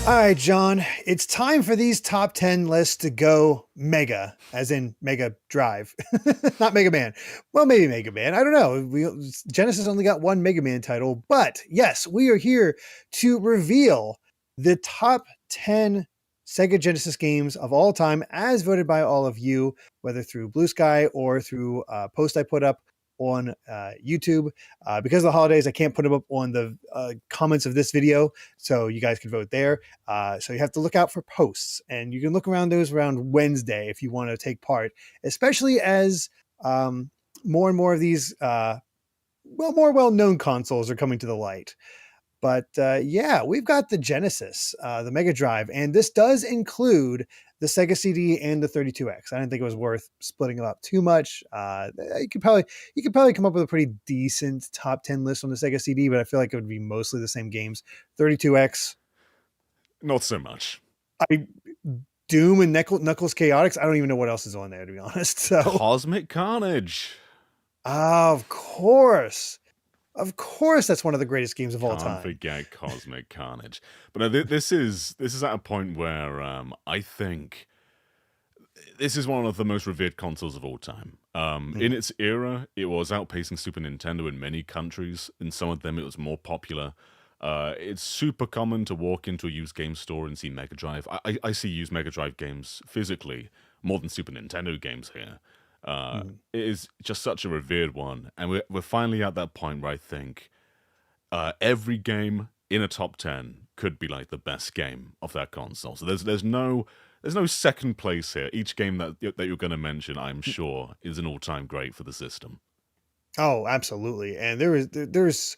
All right, John, it's time for these top 10 lists to go mega, as in Mega Drive, not Mega Man. Well, maybe Mega Man. I don't know. Genesis only got one Mega Man title, but yes, we are here to reveal the top 10 Sega Genesis games of all time as voted by all of you, whether through Bluesky or through a post I put up on YouTube. Because of the holidays, I can't put them up on the comments of this video, so you guys can vote there. So you have to look out for posts, and you can look around those around Wednesday if you want to take part, especially as more and more of these more well-known consoles are coming to the light. But yeah, we've got the Genesis, the Mega Drive, and this does include the Sega CD and the 32X. I didn't think it was worth splitting them up too much. You could probably come up with a pretty decent top 10 list on the Sega CD, but I feel like it would be mostly the same games. 32X, Not so much. I Doom and Knuckles Chaotix. I don't even know what else is on there, to be honest. So Cosmic Carnage. of course. Of course, that's one of the greatest games of all Can't time. forget Cosmic Carnage. But no, this is at a point where I think this is one of the most revered consoles of all time. In its era, it was outpacing Super Nintendo in many countries. In some of them, it was more popular. It's super common to walk into a used game store and see Mega Drive. I see used Mega Drive games physically more than Super Nintendo games here. It is just such a revered one, and we're finally at that point where I think every game in a top 10 could be like the best game of that console. So there's no second place here. Each game that you're going to mention, I'm sure, is an all-time great for the system. Oh, absolutely. And there's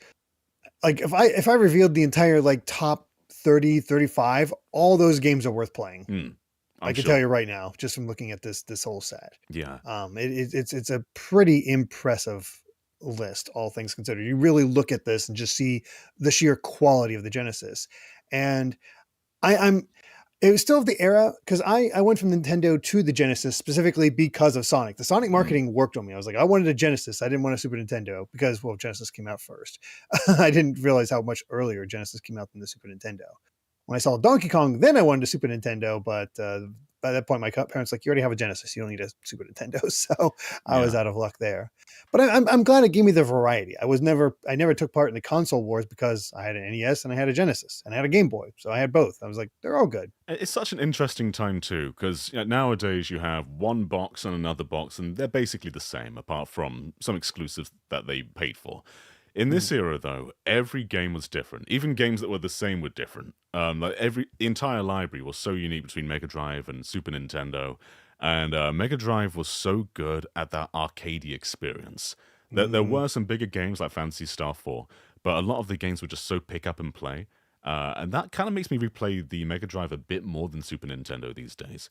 like if I revealed the entire like top 30, 35, all those games are worth playing. I can tell you right now, just from looking at this whole set. Yeah. It's a pretty impressive list, all things considered. You really look at this and just see the sheer quality of the Genesis. And it was still of the era, because I went from Nintendo to the Genesis specifically because of Sonic. The Sonic marketing worked on me. I was like, I wanted a Genesis. I didn't want a Super Nintendo because, well, Genesis came out first. I didn't realize how much earlier Genesis came out than the Super Nintendo. When I saw Donkey Kong, then I wanted a Super Nintendo, but by that point, my parents were like, you already have a Genesis. You don't need a Super Nintendo. So I was out of luck there. But I'm glad it gave me the variety. I never took part in the console wars because I had an NES and I had a Genesis and I had a Game Boy. So I had both. I was like, they're all good. It's such an interesting time too, because nowadays you have one box and another box, and they're basically the same, apart from some exclusives that they paid for. In this era, though, every game was different. Even games that were the same were different. The entire library was so unique between Mega Drive and Super Nintendo, and Mega Drive was so good at that arcadey experience. There were some bigger games like Phantasy Star 4, but a lot of the games were just so pick up and play, and that kind of makes me replay the Mega Drive a bit more than Super Nintendo these days.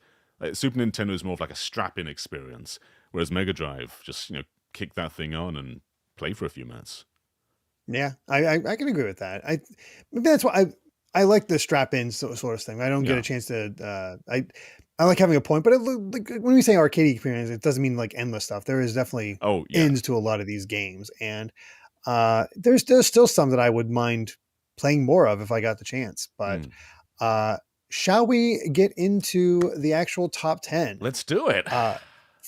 Super Nintendo is more of like a strap-in experience, whereas Mega Drive just kick that thing on and play for a few minutes. Yeah, I can agree with that. Maybe that's why I like the strap-in sort of thing. I don't get a chance to. I like having a point, but like when we say arcade experience, it doesn't mean like endless stuff. There is definitely ends to a lot of these games, and there's still some that I would mind playing more of if I got the chance. But shall we get into the actual top 10? Let's do it.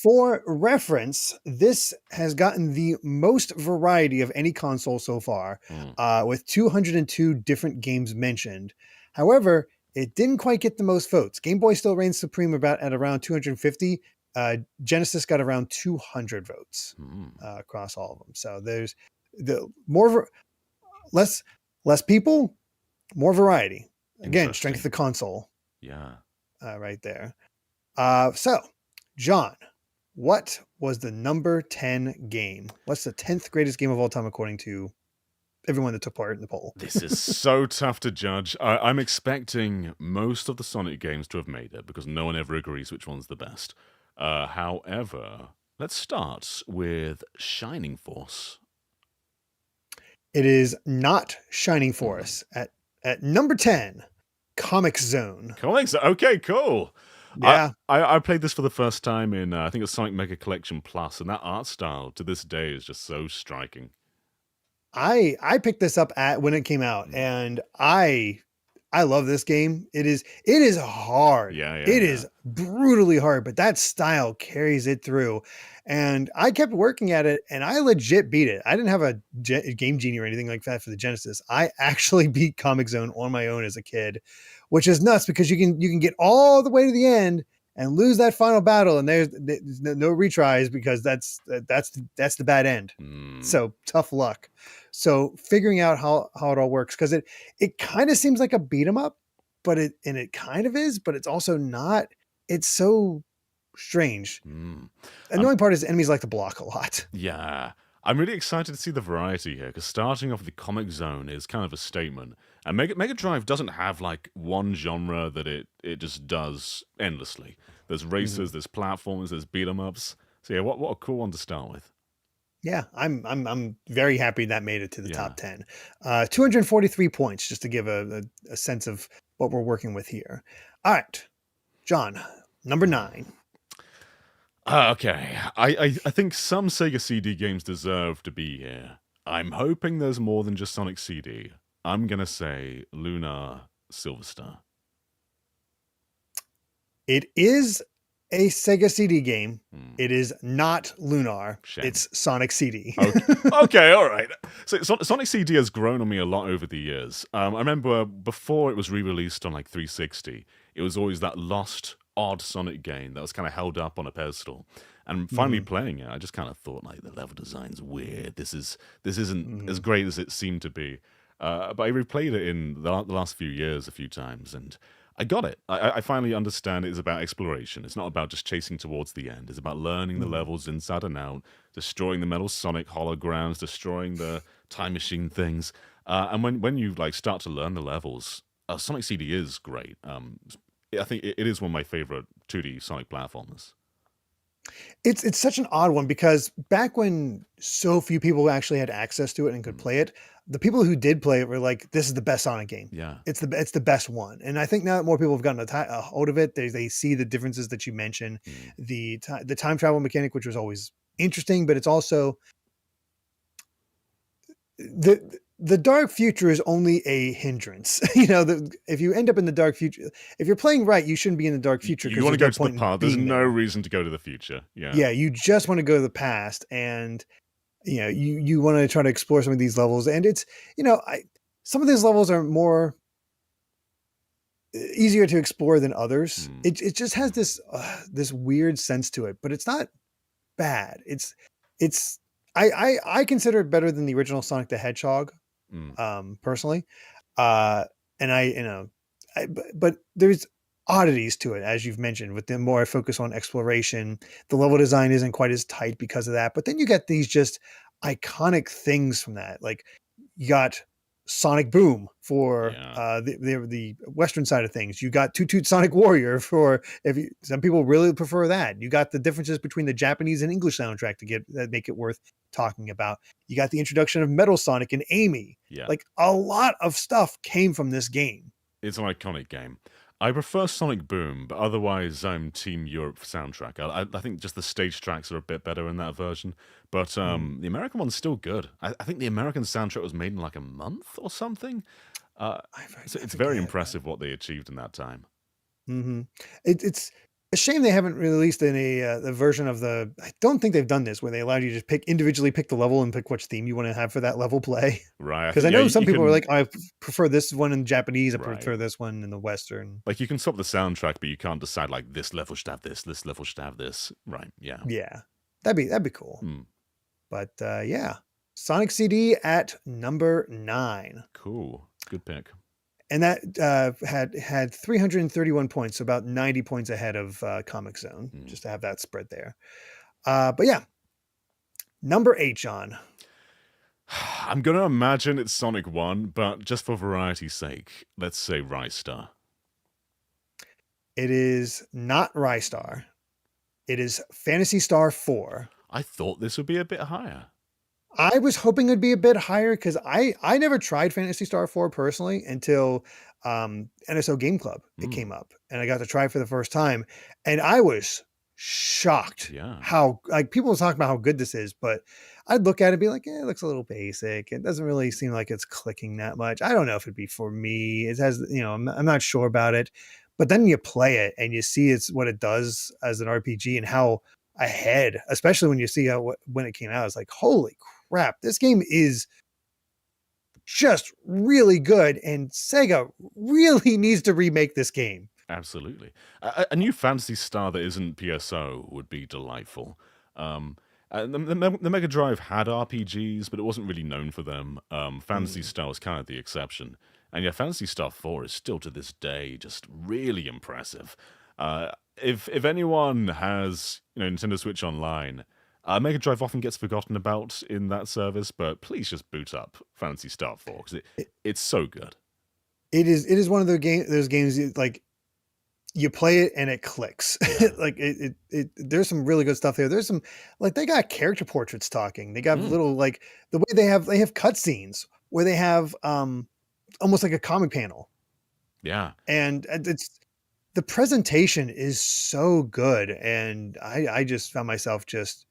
For reference, this has gotten the most variety of any console so far, with 202 different games mentioned. However, it didn't quite get the most votes. Game Boy still reigns supreme at around 250. Genesis got around 200 votes across all of them. So there's less people, more variety. Again, strength of the console. Yeah. Right there. So, John, what was the number 10 game? What's the 10th greatest game of all time according to everyone that took part in the poll? This is so tough to judge. I'm expecting most of the Sonic games to have made it because no one ever agrees which one's the best. However, let's start with Shining Force. It is not Shining Force. At number 10, Comic Zone. Comic Zone. Okay, cool. Yeah, I played this for the first time in I think it's Sonic Mega Collection Plus, and that art style to this day is just so striking. I picked this up when it came out, and I I love this game. It is hard. Yeah, yeah, It yeah. is brutally hard, but that style carries it through. And I kept working at it, and I legit beat it. I didn't have a Game Genie or anything like that for the Genesis. I actually beat Comic Zone on my own as a kid, which is nuts because you can get all the way to the end and lose that final battle, and there's no retries because that's the bad end. Mm, So tough luck. So figuring out how it all works, because it kind of seems like a beat 'em up, but it kind of is, but it's also not. It's so strange. mm. Annoying part is enemies like to block a lot. Yeah. I'm really excited to see the variety here because starting off with the Comic Zone is kind of a statement. And Mega Drive doesn't have like one genre that it just does endlessly. There's Mhm. racers, there's platformers, there's beat 'em ups. So yeah, what a cool one to start with. Yeah, I'm very happy that made it to the Yeah. top 10. 243 points, just to give a sense of what we're working with here. All right, John, number 9. Okay. I think some Sega CD games deserve to be here. I'm hoping there's more than just Sonic CD. I'm gonna say Lunar Silver Star. It is a Sega CD game. Hmm. It is not Lunar. Shame. It's Sonic CD. Okay, okay, all right. So Sonic CD has grown on me a lot over the years. I remember before it was re-released on like 360, it was always that lost, odd Sonic game that was kind of held up on a pedestal. And finally Mhm, playing it, I just kind of thought like the level design's weird. This isn't as mhm. great as it seemed to be. But I replayed it in the last few years a few times, and I got it. I finally understand it's about exploration. It's not about just chasing towards the end. It's about learning the Mhm. levels inside and out, destroying the Metal Sonic holograms, destroying the time machine things. And when you like start to learn the levels, Sonic CD is great. I think it is one of my favorite 2D Sonic platformers. It's such an odd one because back when so few people actually had access to it and could Mm, play it, the people who did play it were like, "This is the best Sonic game. yeah. It's the best one." And I think now that more people have gotten a hold of it, they see the differences that you mentioned, Mm. the time travel mechanic, which was always interesting, but it's also the dark future is only a hindrance. If you end up in the dark future, if you're playing right, you shouldn't be in the dark future You because want to there's go no to the point in past. There's being no there. reason to go to the future. Yeah. Yeah, you just want to go to the past, and you want to try to explore some of these levels, and it's I some of these levels are more easier to explore than others. Mm, It just has this weird sense to it, but it's not bad. It's I consider it better than the original Sonic the Hedgehog, mm. personally. Uh, and but there's oddities to it, as you've mentioned, with the more I focus on exploration. The level design isn't quite as tight because of that. But then you get these just iconic things from that. Like you got Sonic Boom for Yeah. the Western side of things. You got Toot Toot Sonic Warrior for some people really prefer that. You got the differences between the Japanese and English soundtrack to get that make it worth talking about. You got the introduction of Metal Sonic and Amy. Yeah. Like a lot of stuff came from this game. It's an iconic game. I prefer Sonic Boom, but otherwise I'm Team Europe soundtrack. I think just the stage tracks are a bit better in that version, but Mm. the American one's still good. I think the American soundtrack was made in like a month or something. Uh, so I it's very forget. impressive what they achieved in that time. Mhm. It's a shame they haven't released any, the version of the I don't think they've done this where they allowed you to individually pick the level and pick which theme you wanna have for that level play. Right. I Because I think yeah, know some you people are can like, "I prefer this one in Japanese, I right. prefer this one in the Western." Like you can swap the soundtrack, but you can't decide like this level should have this level should have this. Right. Yeah. Yeah. That'd be cool. Hmm. But, yeah. Sonic CD at number 9. Cool. Good pick. And that, had 331 points, so about 90 points ahead of, Comic Zone, Hmm. just to have that spread there. But yeah, number 8, John. I'm gonna imagine it's Sonic 1, but just for variety's sake, let's say Rise Star. It is not Rystar. It is Phantasy Star 4. I thought this would be a bit higher. I was hoping it'd be a bit higher because I never tried Phantasy Star 4 personally until NSO Game Club. It Mm, came up and I got to try it for the first time. And I was shocked yeah. how like people will talk about how good this is, but I'd look at it and be like, it looks a little basic. It doesn't really seem like it's clicking that much. I don't know if it'd be for me. It has, I'm not sure about it. But then you play it and you see it's what it does as an RPG and how ahead, especially when you see when it came out, it's like, holy crap, this game is just really good, and Sega really needs to remake this game. Absolutely. A new Fantasy Star that isn't PSO would be delightful. The Mega Drive had RPGs, but it wasn't really known for them. Fantasy Star was kind of the exception. And yeah, Fantasy Star 4 is still to this day just really impressive. If anyone has Nintendo Switch Online, Mega Drive often gets forgotten about in that service, but please just boot up Fantasy Star 4 because it's so good. It is one of those games like you play it and it clicks. Yeah. Like there's some really good stuff there. There's some, like, they got character portraits talking. They got little, like, the way they have cutscenes where they have almost like a comic panel. Yeah. And it's, the presentation is so good, and I just found myself just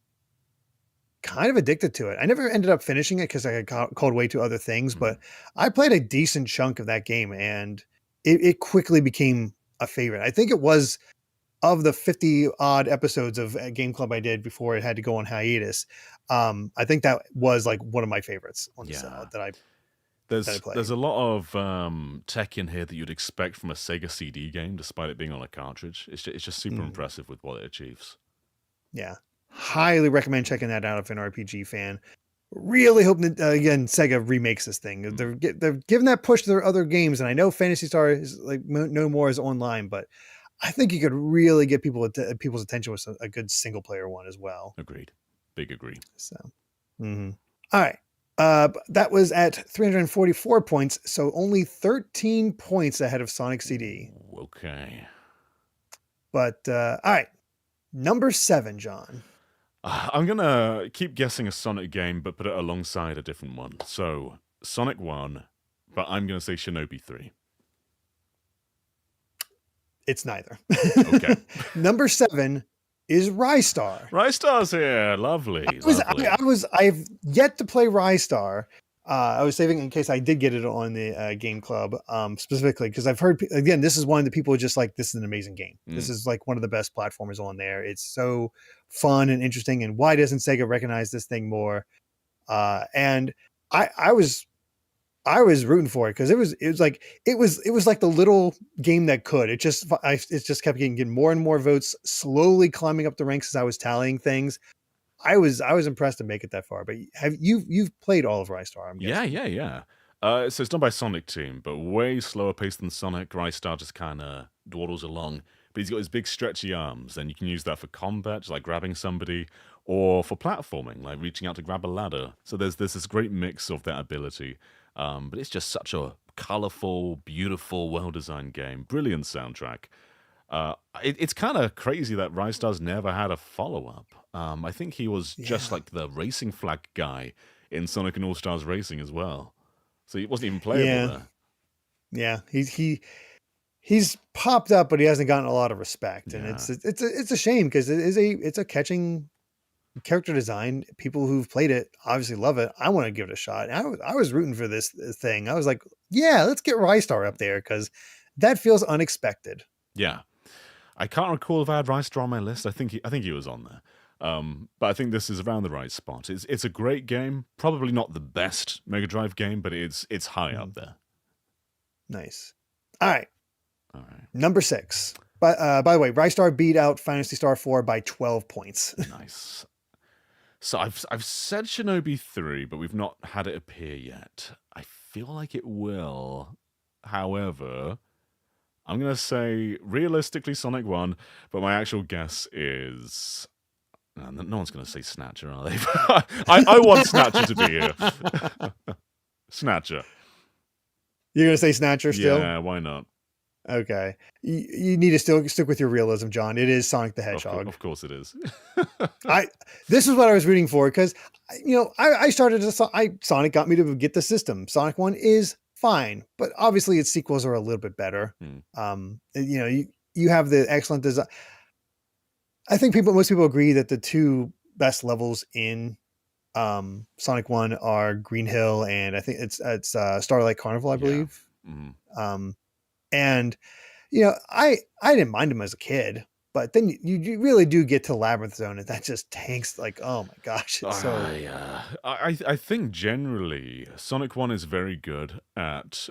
kind of addicted to it. I never ended up finishing it because I got called way to other things, but I played a decent chunk of that game, and it quickly became a favorite. I think it was, of the 50 odd episodes of Game Club I did before it had to go on hiatus. I think that was like one of my favorites on that I played. There's a lot of tech in here that you'd expect from a Sega CD game, despite it being on a cartridge. It's just super impressive with what it achieves. Yeah. Highly recommend checking that out if you're an RPG fan. Really hope that, again, Sega remakes this thing. They're giving that push to their other games, and I know Phantasy Star is like no more is online, but I think you could really get people's attention with a good single player one as well. Agreed. Big agree. So, all right. That was at 344 points, so only 13 points ahead of Sonic CD. Okay. But all right, number 7, John. I'm going to keep guessing a Sonic game, but put it alongside a different one. So, Sonic 1, but I'm going to say Shinobi 3. It's neither. Okay. Number 7 is Rystar. Rystar's here. Lovely. I've yet to play Rystar. I was saving in case I did get it on the Game Club, specifically because I've heard, again, this is one of the people just like, this is an amazing game. This is like one of the best platformers on there. It's so fun and interesting. And why doesn't Sega recognize this thing more? And I was rooting for it because it was like the little game that could. It just kept getting more and more votes, slowly climbing up the ranks as I was tallying things. I was impressed to make it that far. But you've played all of Rystar, I'm guessing. Yeah. So it's done by Sonic Team, but way slower paced than Sonic. Rystar just kind of dawdles along. But he's got his big stretchy arms, and you can use that for combat, just like grabbing somebody, or for platforming, like reaching out to grab a ladder. So there's this great mix of that ability. But it's just such a colorful, beautiful, well-designed game. Brilliant soundtrack. It's kind of crazy that Rystar's never had a follow-up. I think he was just like the racing flag guy in Sonic and All-Stars Racing as well. So he wasn't even playable there. Yeah, he's popped up, but he hasn't gotten a lot of respect, and it's a shame because it's a catching character design. People who've played it obviously love it. I want to give it a shot. I was rooting for this thing. I was like, yeah, let's get Rystar up there because that feels unexpected. Yeah. I can't recall if I had Rystar on my list. I think he was on there. But I think this is around the right spot. It's a great game. Probably not the best Mega Drive game, but it's high up there. Nice. All right. Number 6. By the way, Rystar beat out Phantasy Star 4 by 12 points. Nice. So I've said Shinobi 3, but we've not had it appear yet. I feel like it will. However, I'm going to say realistically Sonic 1, but my actual guess is... No one's going to say Snatcher, are they? I want Snatcher to be here. Snatcher. You're going to say Snatcher still? Yeah, why not? Okay. You need to still stick with your realism, John. It is Sonic the Hedgehog. Of course it is. This is what I was rooting for because, I started Sonic got me to get the system. Sonic 1 is fine, but obviously its sequels are a little bit better. You have the excellent design. I think most people agree that the two best levels in Sonic 1 are Green Hill, and I think it's Starlight Carnival, I Yeah. believe. Mhm. Um, and I didn't mind them as a kid, but then you really do get to Labyrinth Zone, and that just tanks. Like, oh my gosh, it's so Yeah. I think generally Sonic 1 is very good at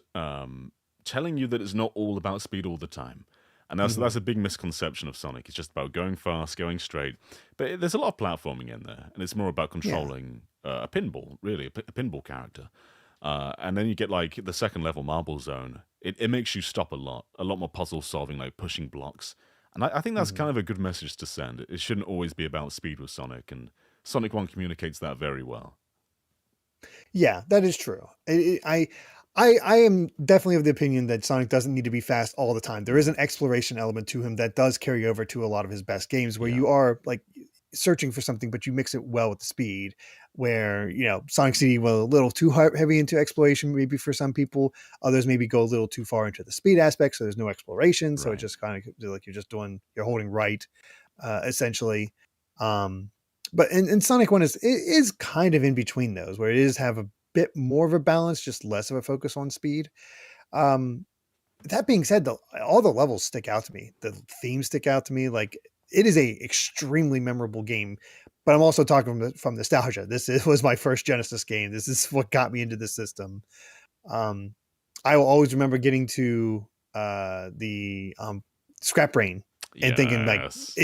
telling you that it's not all about speed all the time. And that's mhm. a big misconception of Sonic. It's just about going fast, going straight. But there's a lot of platforming in there, and it's more about Yeah. controlling a pinball, really, a pinball character. And then you get like the second level Marble Zone. It makes you stop a lot more puzzle solving, like pushing blocks. And I think that's Mhm. kind of a good message to send. It shouldn't always be about speed with Sonic, and Sonic 1 communicates that very well. Yeah, that is true. I am definitely of the opinion that Sonic doesn't need to be fast all the time. There is Mm, an exploration element to him that does carry over to a lot of his best games, where yeah, you are like searching for something, but you mix it well with the speed. Where Sonic CD was a little too heavy into exploration, maybe for some people. Others maybe go a little too far into the speed aspect, so there's no exploration. So it's right. just kind of like you're holding right, essentially. Um, but in Sonic One is kind of in between those, where it is have a bit more of a balance, just less of a focus on speed. Um, that being said, all the levels stick out to me. The themes stick out to me. Like, it is a extremely memorable game. But I'm also talking from nostalgia. Was my first Genesis game. This is what got me into the system. Um, I will always remember getting to the Scrap Brain and thinking like Yes.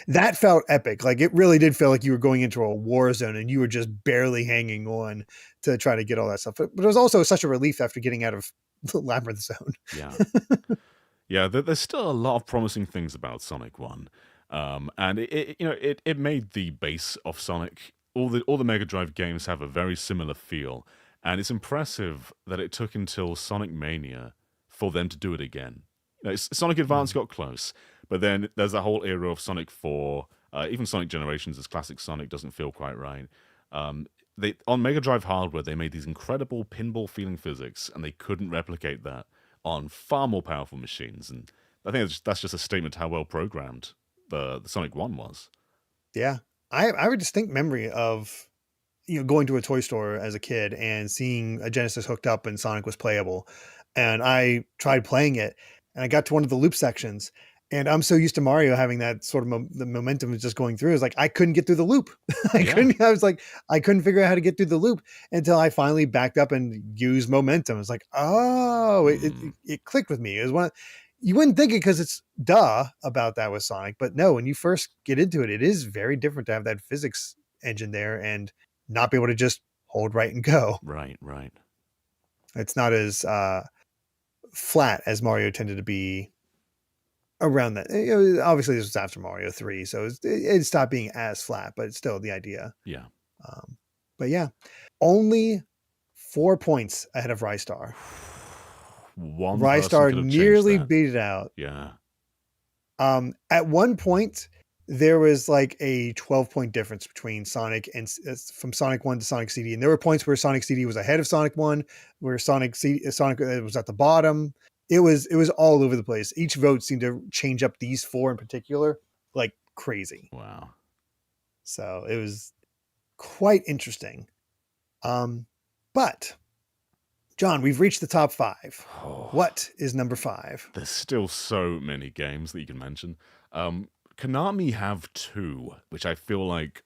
that felt epic. Like, it really did feel like you were going into a war zone and you were just barely hanging on to try to get all that stuff. But it was also such a relief after getting out of the Labyrinth Zone. Yeah. Yeah, there's still a lot of promising things about Sonic 1. And it made the base of Sonic. All the Mega Drive games have a very similar feel, and it's impressive that it took until Sonic Mania for them to do it again. Sonic Advance Mhm. got close, but then there's that whole era of Sonic 4, even Sonic Generations as classic Sonic doesn't feel quite right. They on Mega Drive hardware they made these incredible pinball feeling physics, and they couldn't replicate that on far more powerful machines. And I think that's just a statement to how well programmed the Sonic 1 was. Yeah. I have a distinct memory of going to a toy store as a kid and seeing a Genesis hooked up and Sonic was playable. And I tried playing it and I got to one of the loop sections. And I'm so used to Mario having that sort of the momentum is just going through. It's like I couldn't get through the loop. Yeah. I couldn't figure out how to get through the loop until I finally backed up and used momentum. It's like, oh, Mm, it clicked with me. It was you wouldn't think it because it's about that with Sonic, but no, when you first get into it, it is very different to have that physics engine there and not be able to just hold right and go. right, right. It's not as flat as Mario tended to be around that. Obviously, this was after Mario 3, so it stopped being as flat, but it's still the idea. Yeah. Um, but yeah, only 4 points ahead of Rystar. One person Rystar could have changed nearly that. beat it out. Yeah. At one point, there was like a 12-point difference between Sonic and from Sonic 1 to Sonic CD. And there were points where Sonic CD was ahead of Sonic 1, where Sonic was at the bottom. It was all over the place. Each vote seemed to change up these four in particular like crazy. Wow. So it was quite interesting. Um, but John, we've reached the top 5. Oh, What is number 5? there's still so many games that you can mention. Konami have two, which I feel like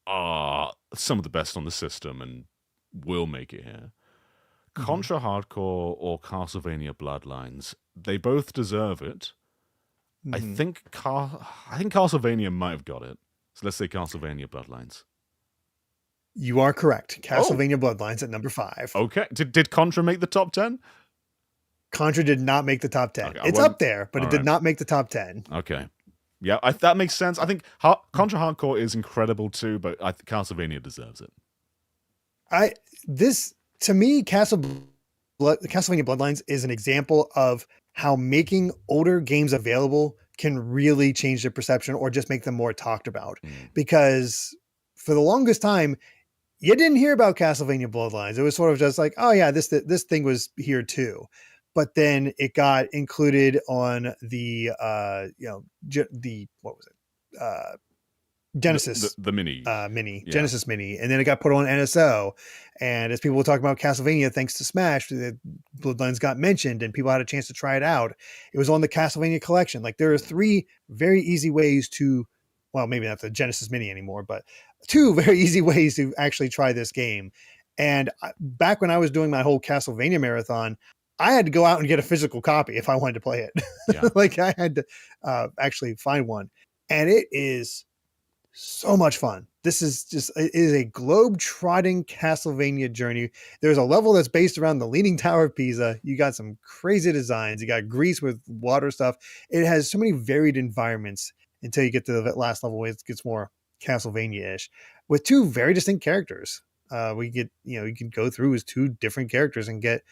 are some of the best on the system and will make it here. Mm-hmm. Contra Hardcore or Castlevania Bloodlines, they both deserve it. I Mm-hmm. think I think Castlevania might have got it. So let's say Castlevania Bloodlines. You are correct. Oh, Castlevania Bloodlines at number 5. okay. Did Contra make the top 10? Contra did not make the top 10. Okay, I It's won't. up there, but All it did right. not make the top 10. Okay. Yeah, that makes sense. I think Contra Hardcore is incredible too, but I think Castlevania deserves it. I this to me Castlevania Bloodlines is an example of how making older games available can really change the perception or just make them more talked about, Mm, because for the longest time you didn't hear about Castlevania Bloodlines. It was sort of just like, oh yeah, this thing was here too. But then it got included on the the what was it? Genesis The mini. Mini, Yeah. Genesis Mini, and then it got put on NSO. And as people were talking about Castlevania, thanks to Smash, the Bloodlines got mentioned, and people had a chance to try it out. It was on the Castlevania collection. Like there are three very easy ways to, well, maybe not the Genesis Mini anymore, but two very easy ways to actually try this game. And back when I was doing my whole Castlevania marathon, I had to go out and get a physical copy if I wanted to play it. Yeah. Like I had to actually find one, and it is so much fun. This is just, it is a globe-trotting Castlevania journey. There's a level that's based around the Leaning Tower of Pisa. You got some crazy designs. You got Greece with water stuff. It has so many varied environments until you get to the last level where it gets more Castlevania-ish with two very distinct characters. We get, you can go through as two different characters and get,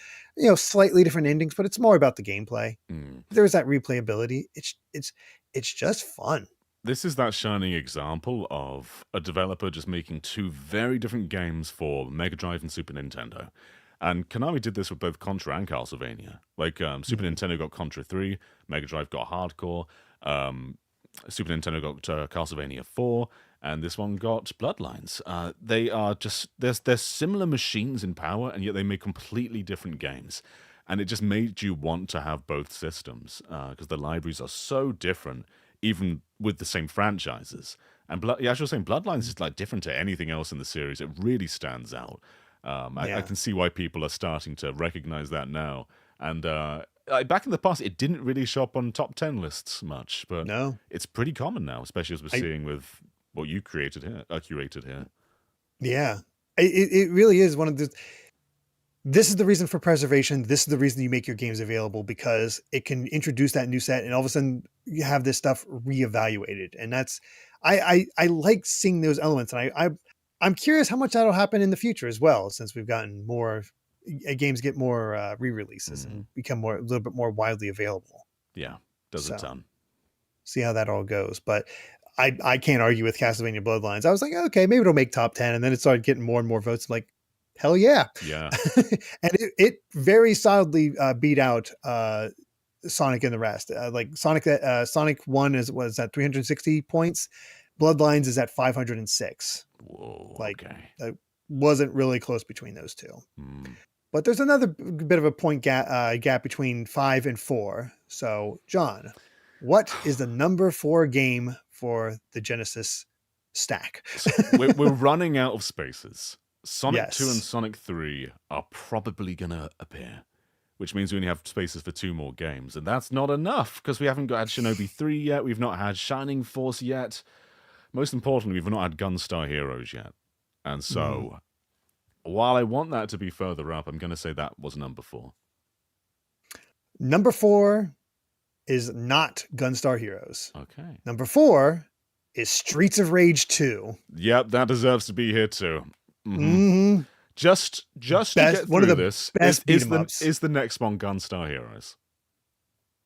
slightly different endings, but it's more about the gameplay. There's that replayability. It's just fun. This is that shining example of a developer just making two very different games for Mega Drive and Super Nintendo. And Konami did this with both Contra and Castlevania. Like Super Nintendo got Contra 3, Mega Drive got Hardcore, Super Nintendo got Castlevania 4, and this one got Bloodlines. They are just, they're similar machines in power, and yet they make completely different games. And it just made you want to have both systems, because the libraries are so different, even with the same franchises. And as you're saying, Bloodlines is like different to anything else in the series. It really stands out. I can see why people are starting to recognize that now. And back in the past, it didn't really show up on top 10 lists much, but No, it's pretty common now, especially as we're seeing with what you curated here. yeah, it really is one of the. This is the reason for preservation. This is the reason you make your games available, because it can introduce that new set, and all of a sudden you have this stuff reevaluated. And that's, I like seeing those elements, and I'm curious how much that'll happen in the future as well, since we've gotten more games get more re-releases and become a little bit more widely available. Yeah, does a ton. See how that all goes, but I can't argue with Castlevania Bloodlines. I was like, okay, maybe it'll make top 10, and then it started getting more and more votes. I'm like, hell yeah. Yeah. And it very solidly beat out Sonic and the rest. Like Sonic 1 was at 360 points. Bloodlines is at 506. Whoa. Like, okay. Wasn't really close between those two. But there's another bit of a point gap between 5 and 4. So, John, what is the number 4 game for the Genesis stack? So we're running out of spaces. Sonic 2 and Yes. Sonic 3 are probably going to appear, which means we only have spaces for 2 more games. And that's not enough, because we haven't had Shinobi 3 yet. We've not had Shining Force yet. Most importantly, we've not had Gunstar Heroes yet. And so, while I want that to be further up, I'm going to say that was number 4. Number 4 is not Gunstar Heroes. Okay. Number 4 is Streets of Rage 2. Yep, that deserves to be here too. Just to get one of through the this, best is the next one Gunstar Heroes?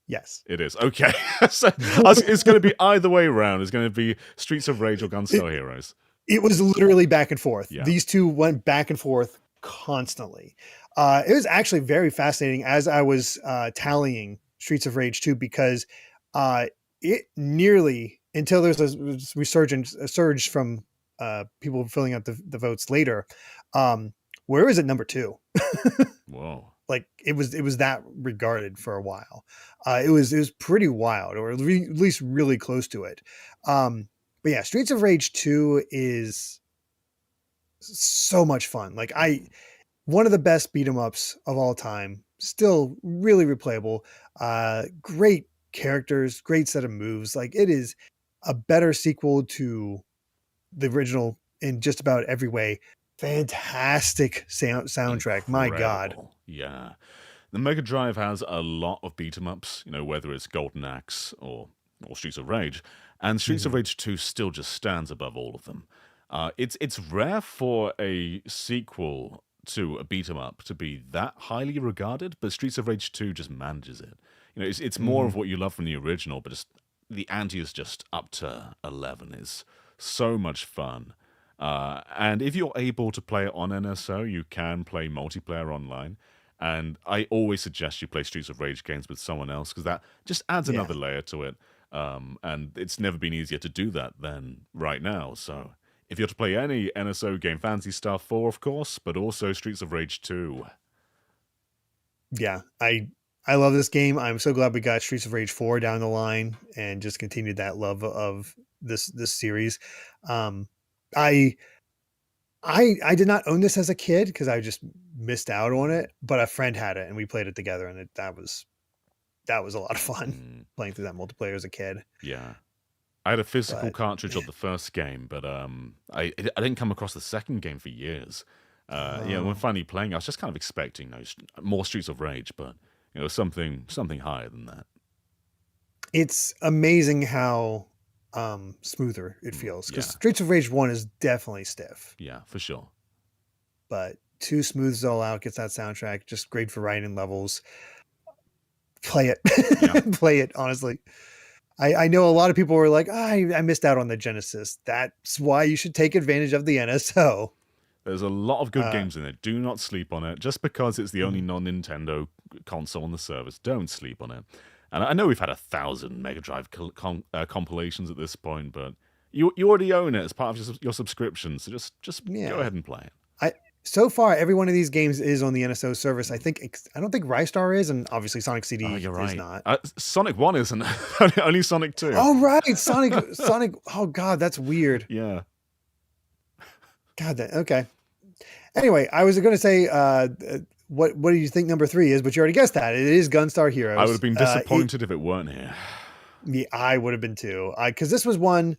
Yes. It is. Okay. So, it's going to be either way around. It's going to be Streets of Rage or Gunstar Heroes. It was literally back and forth. Yeah. These two went back and forth constantly. It was actually very fascinating as I was tallying Streets of Rage 2, because it nearly, until there's a surge from people filling out the votes later, where is it number 2? Whoa. Like it was that regarded for a while. It was pretty wild, or at least really close to it. But yeah, Streets of Rage 2 is so much fun. Like one of the best beat 'em ups of all time. Still really replayable. Great characters, great set of moves. Like it is a better sequel to the original in just about every way. Fantastic soundtrack. Incredible. My God. Yeah. The Mega Drive has a lot of beat 'em ups, whether it's Golden Axe or Streets of Rage. And Streets of Rage 2 still just stands above all of them. It's rare for a sequel to a beat 'em up to be that highly regarded, but Streets of Rage 2 just manages it. It's more of what you love from the original, but the ante is just up to 11. It's so much fun. And if you're able to play it on NSO, you can play multiplayer online. And I always suggest you play Streets of Rage games with someone else, because that just adds another layer to it. And it's never been easier to do that than right now. So if you're to play any NSO game, Phantasy Star 4, of course, but also Streets of Rage 2. Yeah, I love this game. I'm so glad we got Streets of Rage 4 down the line and just continued that love of this series. Um, I I did not own this as a kid because I just missed out on it, but a friend had it and we played it together, and that was a lot of fun Mm, playing through that multiplayer as a kid. yeah. I had a physical But cartridge of man, the first game, but I didn't come across the second game for years. When oh, finally playing, I was just kind of expecting more Streets of Rage, but something higher than that. it's amazing how smoother it feels because Yeah, Streets of Rage 1 is definitely stiff, yeah, for sure. but 2 smooths it all out, gets that soundtrack, just great for writing levels. Play Yeah, it. Play it, honestly. I know a lot of people were like, I missed out on the Genesis. That's why you should take advantage of the NSO. there's a lot of good Uh, games in it. Do not sleep on it. Just because it's the only mhm. non-Nintendo console on the service, don't sleep on it. And I know we've had 1,000 Mega Drive compilations at this point, but you already own it as part of your subscription, so just go Yeah. ahead and play it. I so far every one of these games is on the NSO service. I don't think Rystar is, and obviously Sonic Oh, CD you're is right. not. Sonic 1 isn't. Only Sonic 2. Oh right, Sonic. Oh god, that's weird. Yeah. God, that okay. Anyway, I was going to say, what do you think number 3 is? But you already guessed that it is Gunstar I would have Heroes. been disappointed if it weren't here. Yeah, I would have been too. Because this was one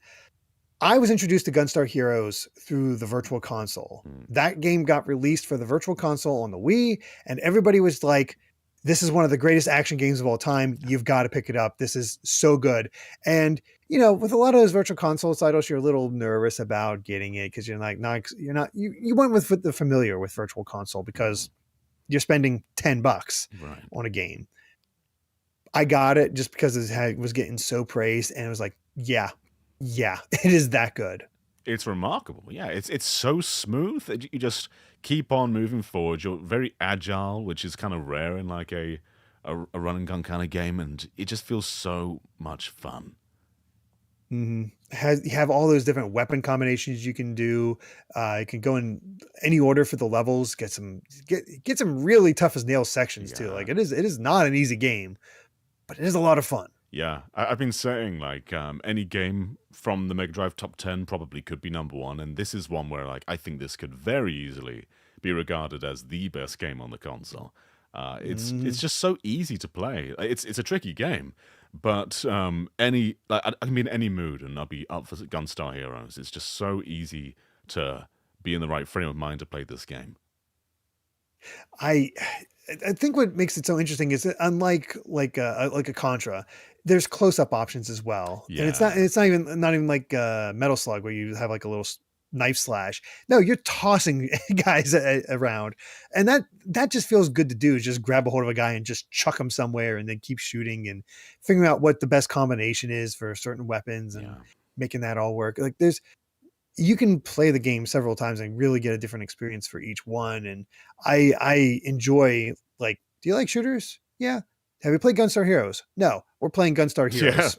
I was introduced to Gunstar Heroes through the Virtual Console. Mm, That game got released for the Virtual Console on the Wii, and everybody was like, "This is one of the greatest action games of all time. You've got to pick it up. This is so good." And with a lot of those Virtual Console titles, you're a little nervous about getting it because you're like, you went with the familiar with Virtual Console mm, because you're spending $10 right. on a game. I got it just because it was getting so praised, and it was like, yeah, it is that good. It's remarkable. Yeah, it's so smooth that you just keep on moving forward. You're very agile, which is kind of rare in like a run and gun kind of game, and it just feels so much fun. You have all those different weapon combinations you can do. You can go in any order for the levels. Get some really tough as nails sections too. Yeah. Like it is not an easy game, but it is a lot of fun. Yeah, I've been saying like any game from the Mega Drive top 10 probably could be number one, and this is one where like I think this could very easily be regarded as the best game on the console. It's Mm, just so easy to play. It's a tricky game, but I can be in any mood and I'll be up for Gunstar Heroes. It's just so easy to be in the right frame of mind to play this game. I I think what makes it so interesting is that unlike like a Contra, there's close up options as well, and Yeah, it's not even like Metal Slug where you have like a little knife slash. No, you're tossing guys around, and that just feels good to do. Is just grab a hold of a guy and just chuck him somewhere, and then keep shooting and figuring out what the best combination is for certain weapons and yeah. making that all work. Like you can play the game several times and really get a different experience for each one. And I enjoy like, do you like shooters? Yeah. Have you played Gunstar Heroes? No, we're playing Gunstar Yeah.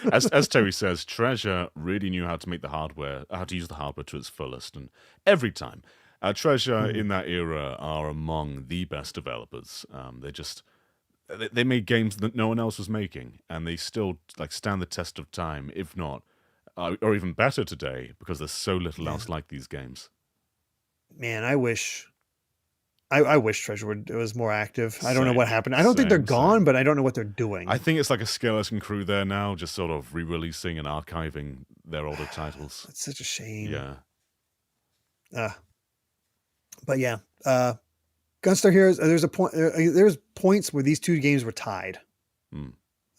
Heroes. As Terry says, Treasure really knew how to make how to use the hardware to its fullest, and every time, Treasure Mhm. in that era are among the best developers. They made games that no one else was making, and they still like stand the test of time, if not, or even better today, because there's so little Yeah, else like these games. man, I wish it was more active. I don't know what Same, happened. I don't think they're same, gone, same. but I don't know what they're I doing. think it's like a skeleton crew there now, just sort of re-releasing and archiving their older titles. It's such a shame. Yeah. Uh, but yeah, Gunstar Heroes. There's points where these two games were tied. Hmm.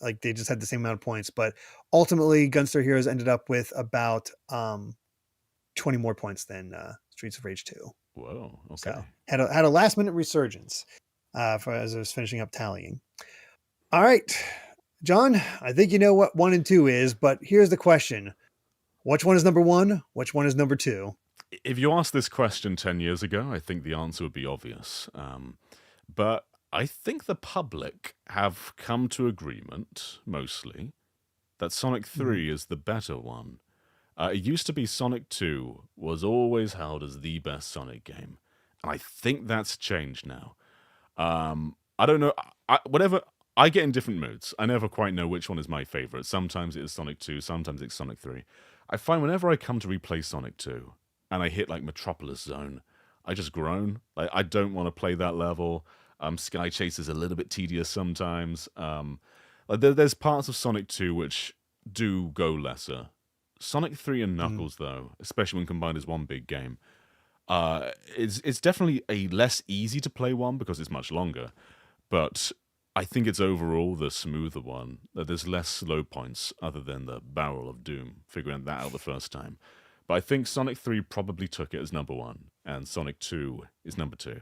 Like they just had the same amount of points, but ultimately Gunstar Heroes ended up with about 20 more points than Streets of Rage 2. Whoa. So Okay. had a last minute resurgence for as I was finishing up tallying. All right, John, I think you know what 1 and 2 is, but here's the question: which one is number 1? Which one is number 2? If you asked this question 10 years ago, I think the answer would be obvious. But I think the public have come to agreement, mostly, that Sonic Mhm. 3 is the better one. It used to be Sonic 2 was always held as the best Sonic game. And I think that's changed now. I don't know. Whatever. I get in different moods. I never quite know which one is my favorite. Sometimes it is Sonic 2, sometimes it's Sonic 3. I find whenever I come to replay Sonic 2 and I hit like Metropolis Zone, I just groan. Like I don't want to play that level. Sky Chase is a little bit tedious sometimes. Like there's parts of Sonic 2 which do go lesser. Sonic 3 and Mhm. Knuckles, though, especially when combined as one big game, it's definitely a less easy to play one because it's much longer. But I think it's overall the smoother one. That there's less slow points other than the Barrel of Doom, figuring that out the first time. But I think Sonic 3 probably took it as number one, and Sonic 2 is number two.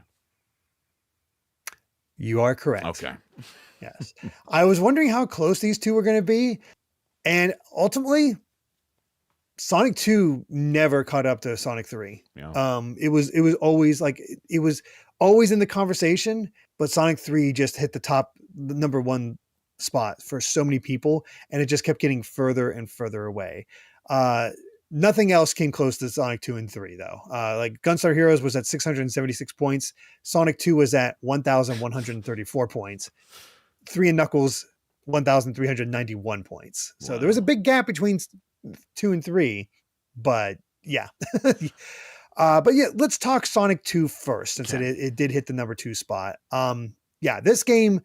You are correct. Okay. Yes. I was wondering how close these two were going to be. And ultimately, Sonic 2 never caught up to Sonic 3. Yeah. It was always like it was always in the conversation, but Sonic 3 just hit the number one spot for so many people, and it just kept getting further and further away. Uh, Nothing else came close to Sonic 2 and 3 though. Like Gunstar Heroes was at 676 points, Sonic 2 was at 1,134 points, 3 and Knuckles 1,391 points. So there was a Wow. big gap between 2 and 3, but yeah. But yeah, let's talk Sonic 2 first, since Okay. it did hit the number 2 spot. Yeah, this game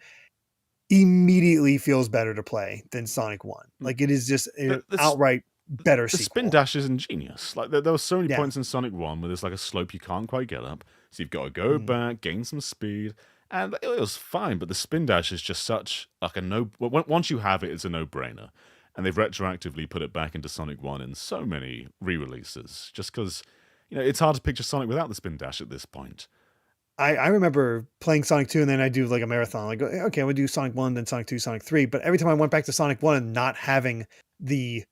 immediately feels better to play than Sonic 1. Like it is just an The, outright better the spin sequel. dash is ingenious. Like there were so many Yeah. points in Sonic 1 where there's like a slope you can't quite get up. So you've got to go Mm. back, gain some speed. And it was fine, but the spin dash is just such like a no. Once you have it, it's a no-brainer, and they've retroactively put it back into Sonic One in so many re-releases. Just because it's hard to picture Sonic without the spin dash at this point. I remember playing Sonic 2 and then I do like a marathon. Like, okay, we'll do Sonic 1, then Sonic 2, Sonic 3. But every time I went back to Sonic 1 and not having the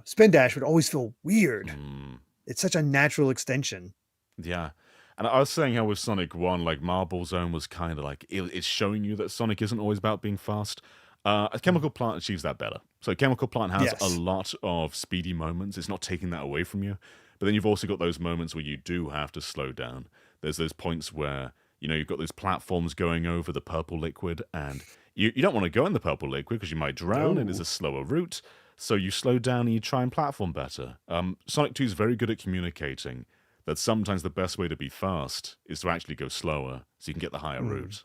spin dash would always feel weird. Mm. It's such a natural extension. Yeah. And I was saying how with Sonic 1, like Marble Zone was kind of like it's showing you that Sonic isn't always about being fast. A Mm. Chemical Plant achieves that better. So Chemical Plant has a Yes. lot of speedy moments. It's not taking that away from you. But then you've also got those moments where you do have to slow down. There's those points where, you've got those platforms going over the purple liquid, and you don't want to go in the purple liquid because you might drown. It is No. a slower route. So you slow down and you try and platform better. Sonic 2 is very good at communicating that sometimes the best way to be fast is to actually go slower so you can get the higher Mm. route.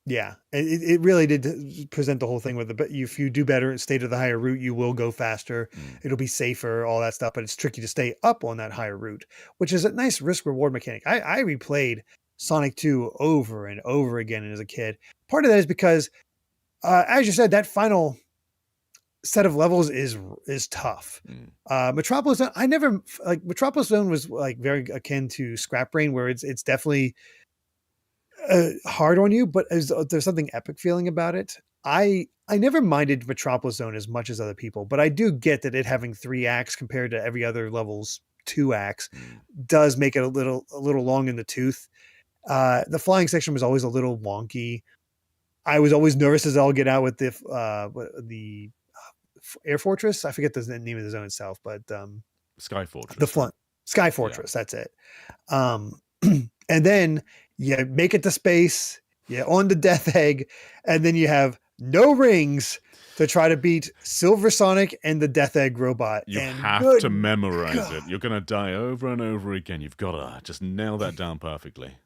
Yeah, it really did present the whole thing with if you do better and stay to the higher route, you will go faster. Mm. It'll be safer, all that stuff. But it's tricky to stay up on that higher route, which is a nice risk reward mechanic. I replayed Sonic 2 over and over again as a kid. Part of that is because, as you said, that final set of levels is tough. Mm. Metropolis Zone, I never like Metropolis Zone was like very akin to Scrap Brain, where it's definitely hard on you, but there's something epic feeling about it. I never minded Metropolis Zone as much as other people, but I do get that it having 3 acts compared to every other level's 2 acts Mm. does make it a little long in the tooth. The flying section was always a little wonky. I was always nervous as I'll get out with the Air Fortress. I forget the name of the zone itself, but Sky the Fortress, right? front Sky Yeah. Fortress. That's it. Um, and then you make it to space, you on the death egg, and then you have no rings to try to beat Silver Sonic and the death egg robot. You And have to good memorize it. God, You're going to die over and over again. You've got to just nail that down perfectly.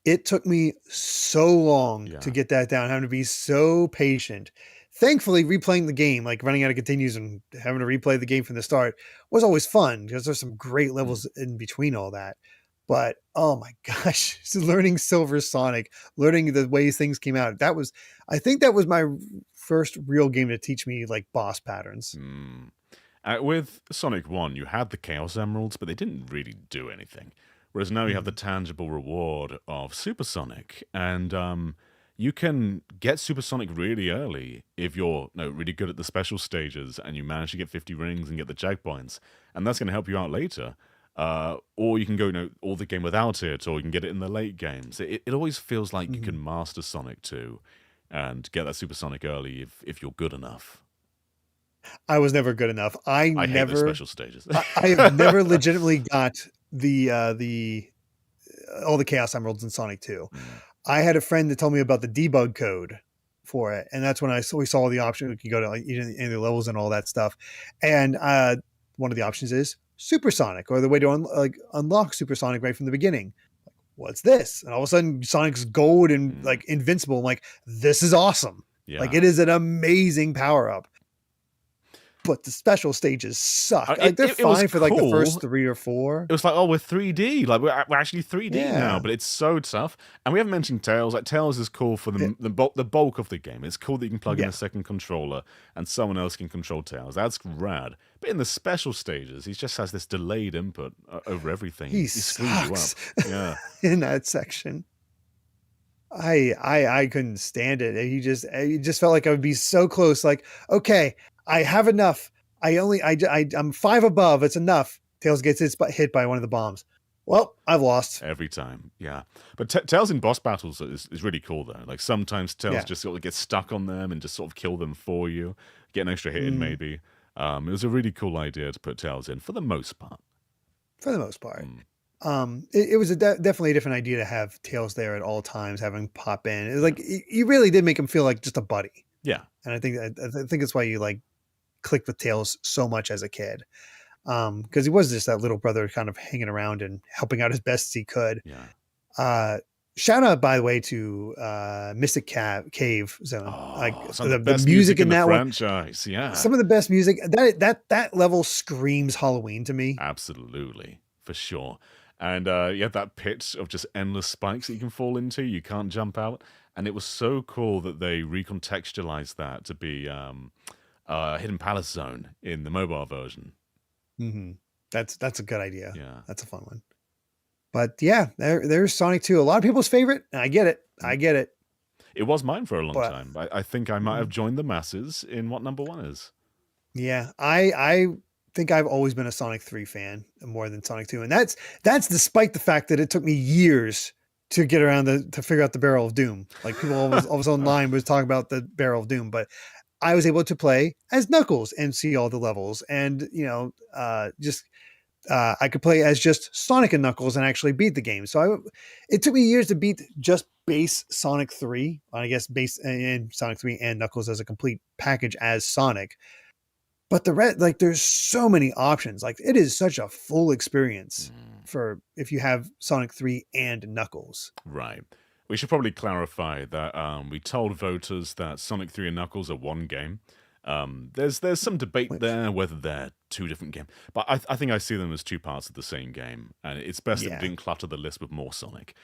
it took me so long to Yeah. get that down, having to be so patient. Thankfully, replaying the game, like running out of continues and having to replay the game from the start, was always fun because there's some great Mm. levels in between all that. But oh my gosh, learning Silver Sonic, learning the ways things came out, I think that was my first real game to teach me like boss patterns. Mm. With Sonic 1, you had the Chaos Emeralds, but they didn't really do anything. Whereas now you have the Mhm. tangible reward of Supersonic, and you can get Supersonic really early if you're really good at the special stages and you manage to get 50 rings and get the checkpoints, and that's going to help you out later. Or you can go all the game without it, or you can get it in the late games. It always feels like you Mhm. can master Sonic 2 and get that Supersonic early if you're good enough. I was never good enough. I hate those special stages. I have never legitimately got the all the Chaos Emeralds in Sonic 2. Mm. I had a friend that told me about the debug code for it, and that's when we saw the option. We could go to like any of the levels and all that stuff. And one of the options is Supersonic, or the way to unlock Supersonic right from the beginning. What's this? And all of a sudden, Sonic's gold and like invincible. I'm like, this is awesome. Yeah. Like, it is an amazing power up. But the special stages suck. Like, they're fine for like the first 3 or 4. It was like, oh, we're 3D. Like, we're actually 3D now, but it's so tough. And we haven't mentioned Tails. Like, Tails is cool for the bulk of the game. It's cool that you can plug in a second controller and someone else can control Tails. That's rad. But in the special stages, he just has this delayed input over everything. He screws you up. Yeah. In that section. I couldn't stand it. It just felt like I would be so close. Like, okay, I have enough. I'm 5 above. It's enough. Tails gets hit by one of the bombs. Well, I've lost every time. Yeah, but Tails in boss battles is really cool though. Like sometimes Tails just sort of gets stuck on them and just sort of kill them for you, get an extra hit in maybe. It was a really cool idea to put Tails in for the most part. It was definitely a different idea to have Tails there at all times, having pop in. It was like you really did make him feel like just a buddy. Yeah, and I think that's why you like clicked with Tails so much as a kid, because he was just that little brother kind of hanging around and helping out as best as he could. Yeah. Shout out, by the way, to Mystic Cave Zone. Like the music in that franchise. Yeah, some of the best music. That level screams Halloween to me. Absolutely, for sure. And that pit of just endless spikes that you can fall into. You can't jump out. And it was so cool that they recontextualized that to be Hidden Palace Zone in the mobile version. Mm-hmm. That's a good idea. Yeah, that's a fun one. But yeah, there's Sonic 2. A lot of people's favorite. I get it. It was mine for a long time. I think I might have joined the masses in what number 1 is. Yeah, I think I've always been a Sonic 3 fan more than Sonic 2. And that's despite the fact that it took me years to get around to figure out the Barrel of Doom. Like people always online was talking about the Barrel of Doom, but I was able to play as Knuckles and see all the levels. And, I could play as just Sonic and Knuckles and actually beat the game. So it took me years to beat just base Sonic 3. I guess base in Sonic 3 and Knuckles as a complete package as Sonic. But the red, like, there's so many options. Like, it is such a full experience for if you have Sonic 3 and Knuckles. Right. We should probably clarify that we told voters that Sonic 3 and Knuckles are one game. There's some debate there whether they're 2 different games, but I think I see them as 2 parts of the same game, and it's best that we didn't clutter the list with more Sonic.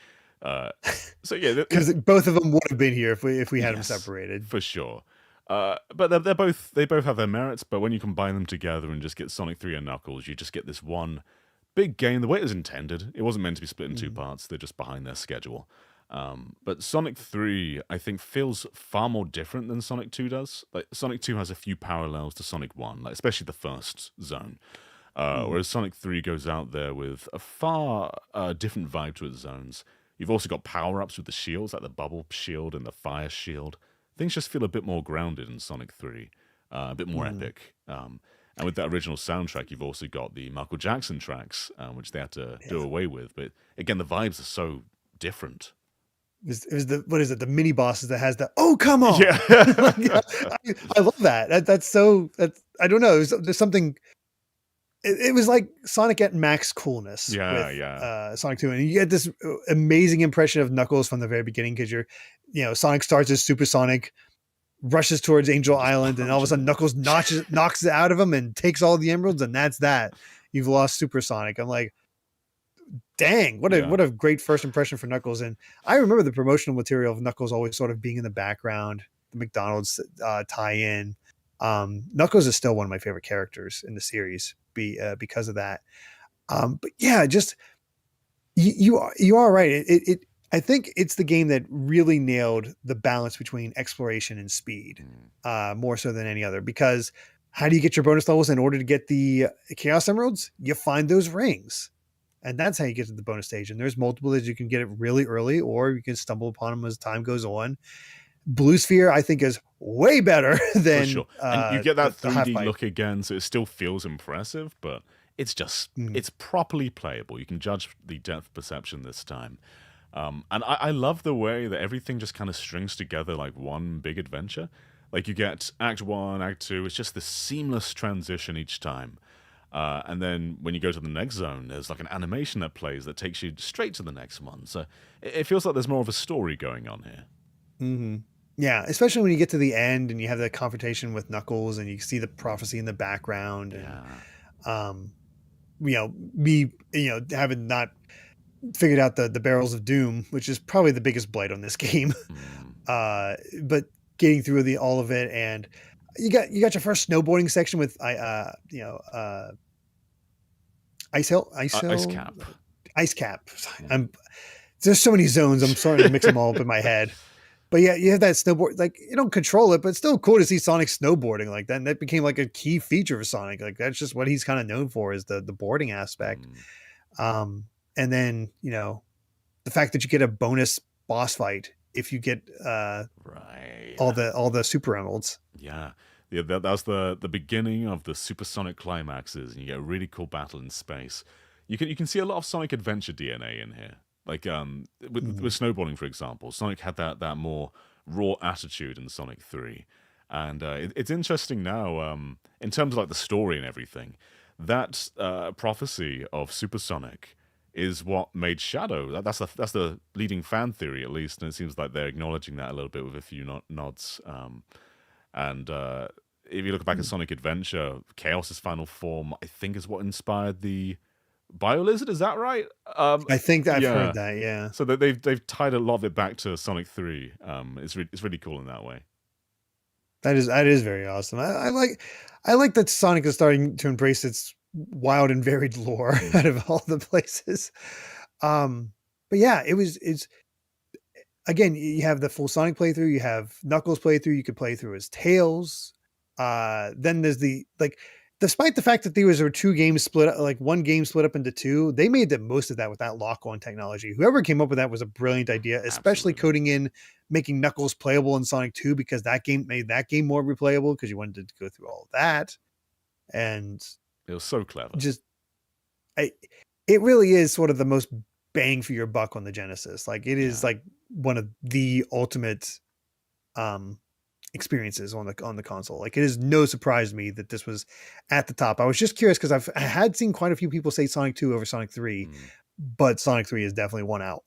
So yeah, because both of them would have been here if we had them separated for sure. But they both have their merits. But when you combine them together and just get Sonic 3 and Knuckles, you just get this one big game the way it was intended. It wasn't meant to be split in 2 parts. They're just behind their schedule. But Sonic 3, I think, feels far more different than Sonic 2 does. Like Sonic 2 has a few parallels to Sonic 1, like especially the first zone. Whereas Sonic 3 goes out there with a far different vibe to its zones. You've also got power-ups with the shields, like the bubble shield and the fire shield. Things just feel a bit more grounded in Sonic 3, a bit more epic. And with that original soundtrack, you've also got the Michael Jackson tracks, which they had to do away with. But again, the vibes are so different. It was the mini bosses that has the come on. Yeah. I love that. That's I don't know. There's something. It was like Sonic at max coolness. Sonic 2, and you get this amazing impression of Knuckles from the very beginning because Sonic starts as Super Sonic, rushes towards Angel Island, and all of a sudden Knuckles knocks it out of him and takes all the emeralds, and that's that. You've lost Super Sonic. I'm like, dang, what a great first impression for Knuckles. And I remember the promotional material of Knuckles always sort of being in the background, the McDonald's tie-in. Knuckles is still one of my favorite characters in the series because of that. But yeah, just you are right. I think it's the game that really nailed the balance between exploration and speed, more so than any other. Because how do you get your bonus levels in order to get the Chaos Emeralds? You find those rings. And that's how you get to the bonus stage. And there's multiple ways you can get it really early, or you can stumble upon them as time goes on. Blue Sphere, I think, is way better For than sure. And you get that the half 3D pipe. look again, so it still feels impressive, but Mm. it's properly playable. You can judge the depth of perception this time. And I love the way that everything just kind of strings together like one big adventure. Like you get Act 1, Act 2, it's just this seamless transition each time. And then when you go to the next zone, there's like an animation that plays that takes you straight to the next one. So it feels like there's more of a story going on here. Hmm. Yeah, especially when you get to the end and you have the confrontation with Knuckles and you see the prophecy in the background, and Yeah. um, me, having not figured out the barrels of doom, which is probably the biggest blight on this game. Mm. But getting through all of it, and you got your first snowboarding section with Ice Cap. ice cap. Yeah. I'm There's so many zones. I'm starting to mix them all up in my head. But yeah, you have that snowboard. Like, you don't control it, but it's still cool to see Sonic snowboarding like that. And that became like a key feature of Sonic. Like, that's just what he's kind of known for, is the boarding aspect. Mm. And then the fact that you get a bonus boss fight if you get Right. all the super emeralds. Yeah. Yeah, that's the beginning of the supersonic climaxes, and you get a really cool battle in space. You can see a lot of Sonic Adventure DNA in here. Like with snowboarding, for example, Sonic had that more raw attitude in Sonic 3. And it's interesting now, in terms of like the story and everything, that prophecy of Supersonic is what made Shadow. That's the leading fan theory, at least, and it seems like they're acknowledging that a little bit with a few nods. And if you look back at Sonic Adventure, Chaos's final form, I think, is what inspired the BioLizard. Is that right? I think I've Yeah. heard that. Yeah, So that they've tied a lot of it back to Sonic 3. It's really cool in that way. that is very awesome. I like that Sonic is starting to embrace its wild and varied lore out of all the places. But yeah, it's again, you have the full Sonic playthrough, you have Knuckles playthrough, you could play through as Tails. Then there's despite the fact that there were two games split up, like one game split up into two, they made the most of that with that lock-on technology. Whoever came up with that was a brilliant idea, especially Absolutely. coding in making Knuckles playable in Sonic 2, because that game made that game more replayable because you wanted to go through all of that. And It was so clever. just it really is sort of the most bang for your buck on the Genesis. Like, it is like one of the ultimate experiences on the console. Like, it is no surprise to me that this was at the top. I was just curious because I had seen quite a few people say Sonic 2 over Sonic 3, but Sonic 3 is definitely one out.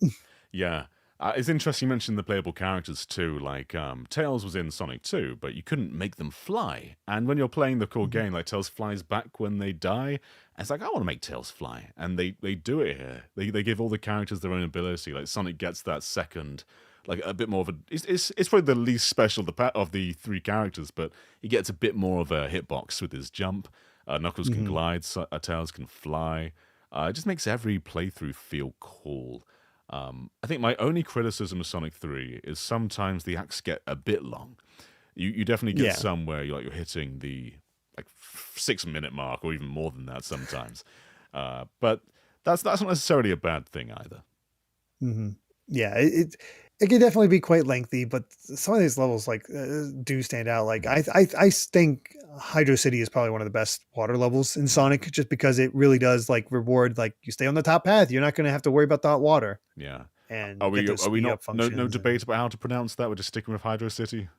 Yeah. It's interesting you mentioned the playable characters too. Like, Tails was in Sonic 2, but you couldn't make them fly. And when you're playing the core game, like, Tails flies back when they die. And it's like, I want to make Tails fly. And they do it here. They give all the characters their own ability. Like, Sonic gets that second, like, a bit more of a... It's probably the least special of the three characters, but he gets a bit more of a hitbox with his jump. Knuckles can glide, Tails can fly. It just makes every playthrough feel cool. I think my only criticism of Sonic 3 is sometimes the acts get a bit long. You definitely get some where you're hitting the like 6-minute mark or even more than that sometimes. But that's not necessarily a bad thing either. Yeah, it can definitely be quite lengthy, but some of these levels do stand out. Like, I think Hydro City is probably one of the best water levels in Sonic, just because it really does reward, like, you stay on the top path, you're not going to have to worry about the hot water. Yeah. And Are we up not no functions debate about how to pronounce that? We're just sticking with Hydro City.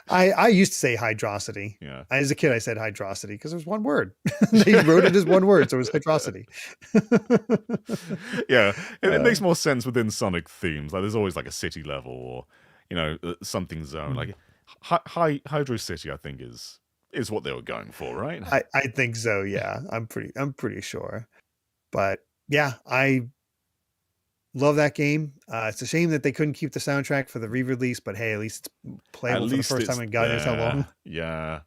I used to say Hydrocity. Yeah. As a kid, I said Hydrocity because it was one word. They wrote it as one word, so it was Hydrocity. Yeah, it makes more sense within Sonic themes. Like, there's always like a city level or something zone. Like Hydro City, I think is what they were going for, right? I think so. Yeah, I'm pretty sure. But yeah, I love that game. It's a shame that they couldn't keep the soundtrack for the re-release, but hey, at least it's playable for the first time in God knows how long. Yeah.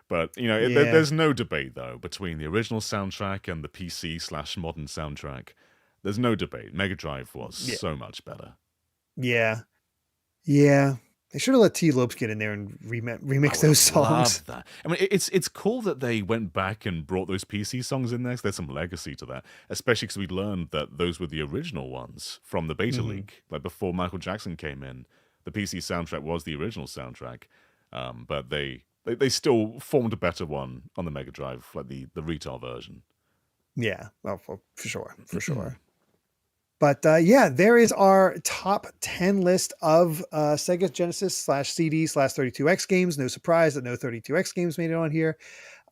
But, there's no debate, though, between the original soundtrack and the PC/modern soundtrack. There's no debate. Mega Drive was so much better. Yeah. Yeah. They should have let T. Lopes get in there and remix those songs. Love that. I mean, it's cool that they went back and brought those PC songs in there. 'Cause there's some legacy to that, especially because we learned that those were the original ones from the beta leak. Like, before Michael Jackson came in, the PC soundtrack was the original soundtrack. But they still formed a better one on the Mega Drive, like the retail version. Yeah, well, for sure, for sure. But yeah, there is our top 10 list of Sega Genesis / CD / 32X games. No surprise that no 32X games made it on here.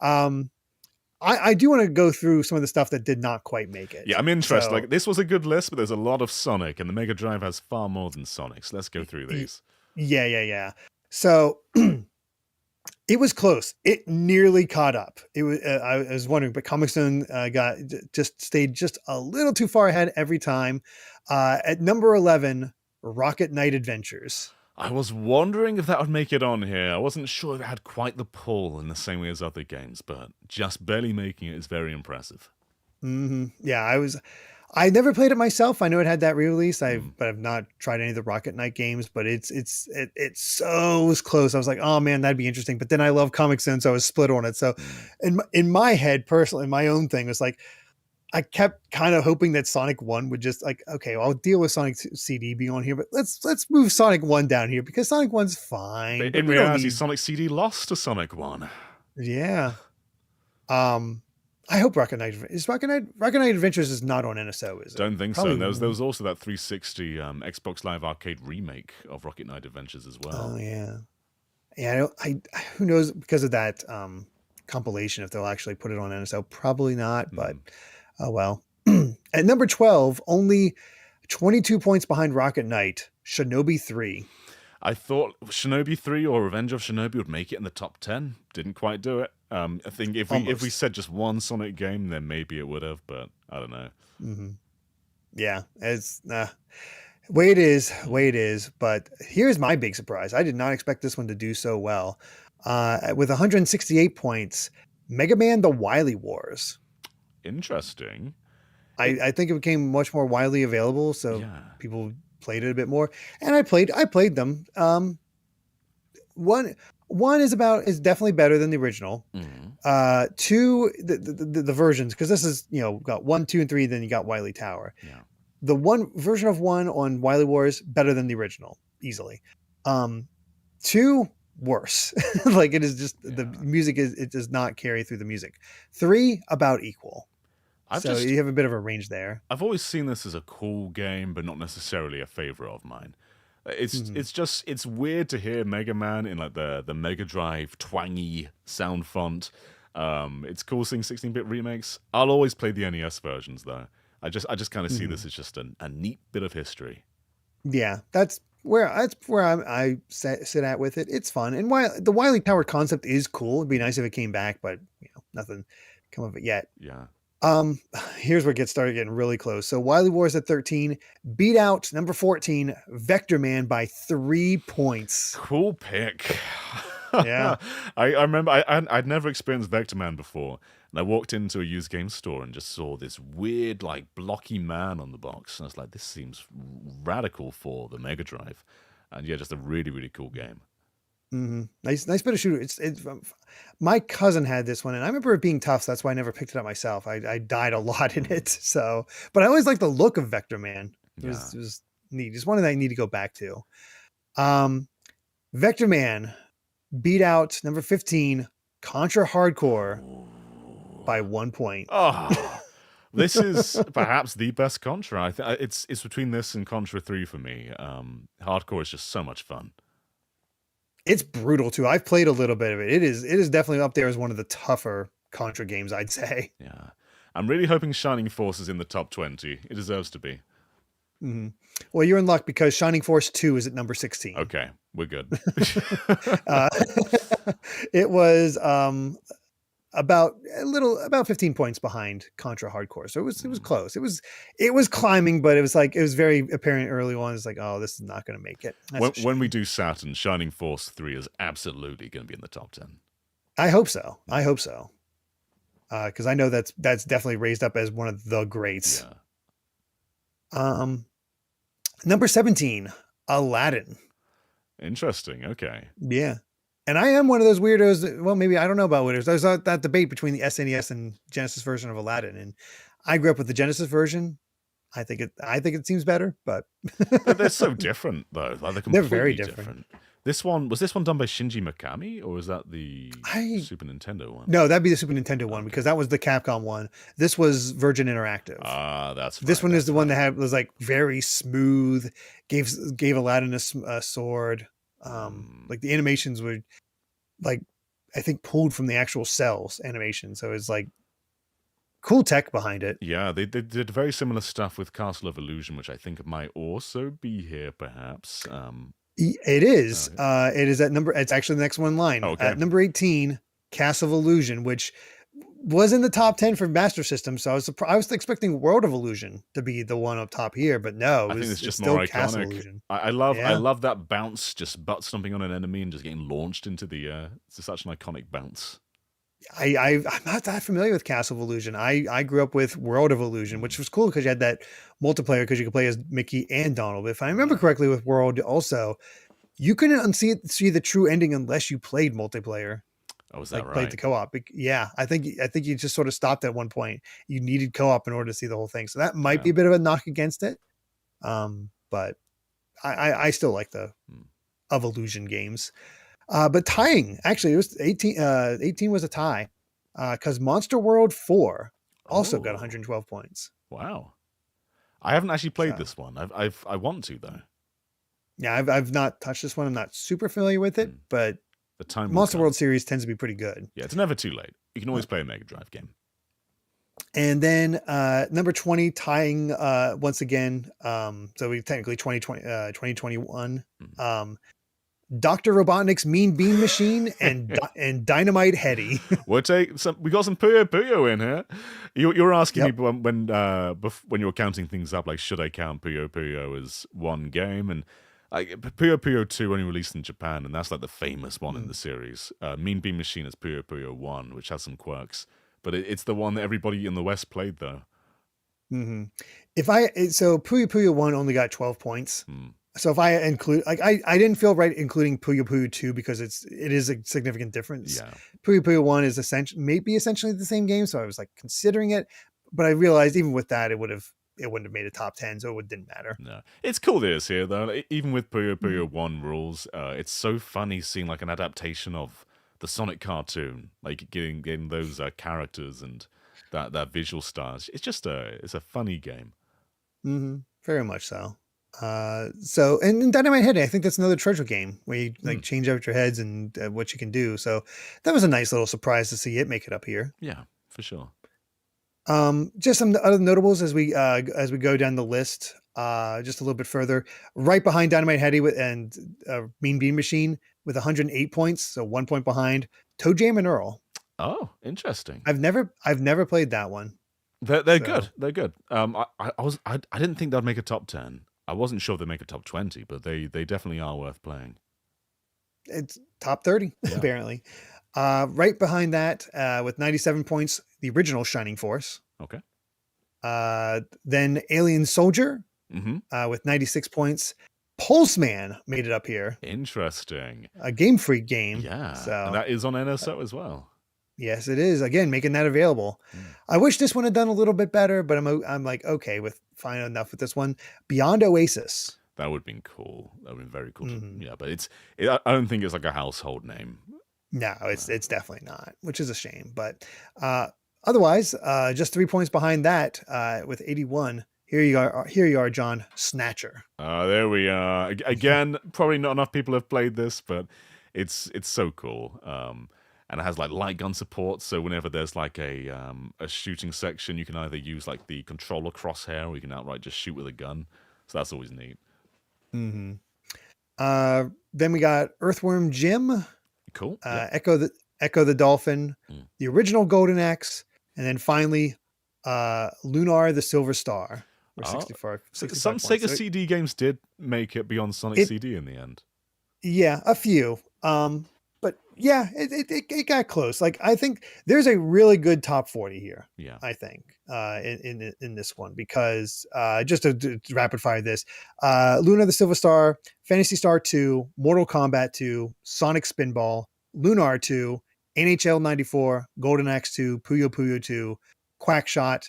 I do want to go through some of the stuff that did not quite make it. Yeah, I'm interested. So, Like, this was a good list, but there's a lot of Sonic, and the Mega Drive has far more than Sonic. So let's go through these. yeah. So it was close. It nearly caught up. It was. I was wondering, but Comic Zone stayed just a little too far ahead every time. At number 11, Rocket Knight Adventures. I was wondering if that would make it on here. I wasn't sure if it had quite the pull in the same way as other games, but just barely making it is very impressive. Yeah, I never played it myself. I know it had that re-release. But I've not tried any of the Rocket Knight games. But it's so close. I was like, oh man, that'd be interesting. But then I love Comic Zone, so I was split on it. So in my head, personally, my own thing was like, I kept kind of hoping that Sonic 1 would just like, okay, well, I'll deal with Sonic CD being on here, but let's move Sonic 1 down here because Sonic 1's fine. But in reality, Sonic CD lost to Sonic 1. Yeah. I hope Rocket Knight Adventures is not on NSO, is it? Don't think so. There was also that 360 Xbox Live Arcade remake of Rocket Knight Adventures as well. Oh yeah. Yeah, who knows because of that compilation if they'll actually put it on NSO. Probably not, but oh well. At number 12, only 22 points behind Rocket Knight, Shinobi 3. I thought Shinobi 3 or Revenge of Shinobi would make it in the top 10. Didn't quite do it. I think if we said just one Sonic game, then maybe it would have, but I don't know. Yeah, it's way it is. But here's my big surprise. I did not expect this one to do so well. With 168 points, Mega Man: The Wily Wars. Interesting. I think it became much more widely available, so people played it a bit more. And I played them. One is definitely better than the original. Two, the versions, because this is, got 1, 2, and 3, then you got Wily Tower. Yeah. The one version of 1 on Wily Wars better than the original, easily. 2, worse. Like it is just the music it does not carry through the music. 3, about equal. You have a bit of a range there. I've always seen this as a cool game, but not necessarily a favorite of mine. It's weird to hear Mega Man in like the Mega Drive twangy sound font. It's cool seeing 16-bit remakes. I'll always play the NES versions though. I just kind of see this as just a neat bit of history. Yeah, that's where I sit at with it. It's fun, and the Wily Tower concept is cool. It'd be nice if it came back, but nothing come of it yet. Yeah. Here's where it started getting really close. So Wily Wars at 13 beat out number 14 Vector Man by 3 points. Cool pick. Yeah. I remember I'd never experienced Vector Man before, and I walked into a used game store and just saw this weird like blocky man on the box, and I was like, this seems radical for the Mega Drive. And yeah, just a really, really cool game. Nice bit of shooter. It's my cousin had this one, and I remember it being tough. So that's why I never picked it up myself. I died a lot in it. So, but I always liked the look of Vector Man. It was neat. It's one that I need to go back to. Vector Man beat out number 15 Contra Hardcore by 1 point. Oh, this is perhaps the best Contra. I think it's between this and Contra 3 for me. Hardcore is just so much fun. It's brutal too. I've played a little bit of it. It is definitely up there as one of the tougher Contra games, I'd say. Yeah. I'm really hoping Shining Force is in the top 20. It deserves to be. Well, you're in luck because Shining Force 2 is at number 16. Okay, we're good. It was about 15 points behind Contra Hardcore. So it was close. It was climbing, but it was very apparent early on. It's like, oh, this is not going to make it. When we do Saturn, Shining Force 3 is absolutely going to be in the top 10. I hope so. Because I know that's definitely raised up as one of the greats. Yeah. Number 17, Aladdin. Interesting. Okay. Yeah. And I am one of those weirdos. Well, maybe I don't know about weirdos. There's that debate between the SNES and Genesis version of Aladdin. And I grew up with the Genesis version. I think it seems better, but They're so different though. Like they're they're very completely different. different. This one done by Shinji Mikami, or was that the I Super Nintendo one? No, that'd be the Super Nintendo one Okay. because that was the Capcom one. This was Virgin Interactive. Ah, that's This right. one is That's the one that right. was like very smooth, gave Aladdin a sword. Mm. Like the animations were like I think pulled from the actual cells animation, so it's like cool tech behind it. Yeah, they did very similar stuff with Castle of Illusion, which I think might also be here, perhaps. It is. Okay. It is at number. It's actually the next one line Okay. at number 18. Castle of Illusion, which was in the top 10 for Master System. So I was expecting World of Illusion to be the one up top here, but no, I think it's it's just still more Castle iconic. Illusion. I Yeah. love that bounce, just butt stomping on an enemy and just getting launched into the air. It's such an iconic bounce. I'm not that familiar with Castle of Illusion. I grew up with World of Illusion, which Mm. was cool because you had that multiplayer because you could play as Mickey and Donald. But if I remember Yeah. correctly, with World also, you couldn't see the true ending unless you played multiplayer, Oh, is that like played right? the co-op. Yeah, I think you just sort of stopped at one point. You needed co-op in order to see the whole thing, so that might Yeah. be a bit of a knock against it. But I still like the Mm. of Illusion games. But tying, actually, it was 18. 18 was a tie because Monster World 4 also got Oh, 112 points. wow. I haven't actually played So this one. I want to though. yeah, I've not touched this one. I'm not super familiar with it, Mm. but The time will Monster come. World series tends to be pretty good. Yeah, it's never too late. You can Uh, always play a Mega Drive game. And then number 20 tying once again. So we technically 2021. Mm. Dr. Robotnik's Mean Bean Machine and Dynamite Heady. We got some Puyo Puyo in here. You were asking me Yep. when you were counting things up, like should I count Puyo Puyo as one game? And like Puyo Puyo 2 only released in Japan, and that's like the famous one in the series. Mean Bean Machine is Puyo Puyo 1, which has some quirks, but it's the one that everybody in the West played though. Mm-hmm. So Puyo Puyo 1 only got 12 points. Mm. So if I include like I didn't feel right including Puyo Puyo 2 because it is a significant difference. Yeah. Puyo Puyo 1 is essentially the same game, so I was like considering it, but I realized even with that it wouldn't have made a top 10, so it didn't matter. No, it's cool that it's here though. Even with Puyo Mhm. Puyo 1 rules, it's so funny seeing like an adaptation of the Sonic cartoon, like getting those characters and that visual style. It's just it's a funny game. Mm-hmm. Very much so. So and Dynamite Head, I think that's another treasure game where you like Mm. change out your heads and what you can do. So that was a nice little surprise to see it make it up here. Yeah, for sure. Just some other notables as we go down the list. Just a little bit further, right behind Dynamite Heady and Mean Bean Machine with 108 points, so 1 point behind Toe Jam and Earl. Oh, interesting. I've never played that one. They're So good. They're good. I didn't think they'd make a top 10. I wasn't sure they'd make a top 20, but they definitely are worth playing. it's top 30 Yeah. apparently. Right behind that, with 97 points, the original Shining Force. Okay. Then Alien Soldier Mm-hmm. with 96 points. Pulseman made it up here, Interesting. a Game Freak game. Yeah. So And that is on NSO as well. yes, it is. Again, making that available. Mm. I wish this one had done a little bit better, but I'm like okay with fine enough with this one. Beyond Oasis. That would have been cool. That would have been very cool. Mhm. Yeah, but I don't think it's like a household name. No, it's definitely not, which is a shame. But otherwise, just 3 points behind that with 81. Here you are, John Snatcher. There we are. Again, probably not enough people have played this, but it's so cool. And it has like light gun support, so whenever there's like a shooting section, you can either use like the controller crosshair, or you can outright just shoot with a gun. So that's always neat. Mm-hmm. Then we got Earthworm Jim, Cool. Yeah. Echo the Dolphin, Mm. the original Golden Axe, and then finally Lunar the Silver Star. For Oh, 65 some points. Sega So CD games did make it beyond Sonic it, CD in the end. yeah, a few. But yeah, it got close. Like I think there's a really good top 40 here. Yeah. I think in this one because just to rapid fire this, Luna the Silver Star, Fantasy Star 2, Mortal Kombat 2, Sonic Spinball, Lunar 2, NHL 94, Golden Axe 2, Puyo Puyo 2, Quackshot,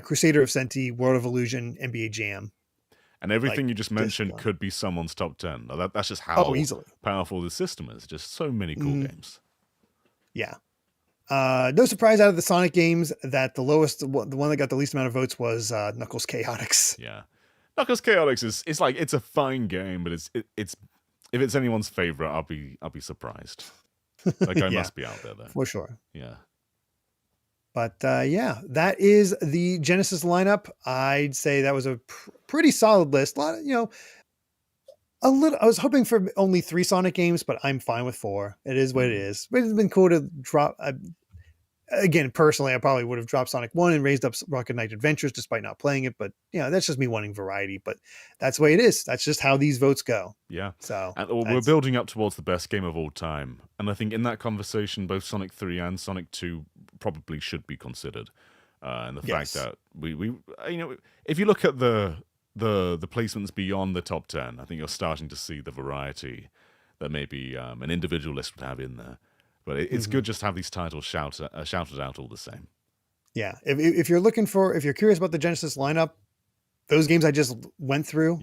Crusader of Senti, World of Illusion, NBA Jam. And everything Like, you just mentioned could be someone's top 10. That's just how easily powerful the system is. Just so many cool games. Yeah. No surprise out of the Sonic games that the one that got the least amount of votes was Knuckles Chaotix. Yeah. Knuckles Chaotix is like, it's a fine game, but it's if it's anyone's favorite, I'll be surprised. That guy must be out there though. For sure. Yeah. But that is the Genesis lineup. I'd say that was a pretty solid list. A lot of, a little. I was hoping for only 3 Sonic games, but I'm fine with 4. It is what it is. But it's been cool to drop. Again, personally, I probably would have dropped Sonic 1 and raised up Rocket Knight Adventures despite not playing it. But that's just me wanting variety. But that's the way it is. That's just how these votes go. Yeah. So and we're building up towards the best game of all time, and I think in that conversation, both Sonic 3 and Sonic 2 probably should be considered. And the fact that we if you look at the placements beyond the top 10, I think you're starting to see the variety that maybe an individual list would have in there. But it's good just to have these titles shouted out all the same. Yeah. If you're curious about the Genesis lineup, those games I just went through,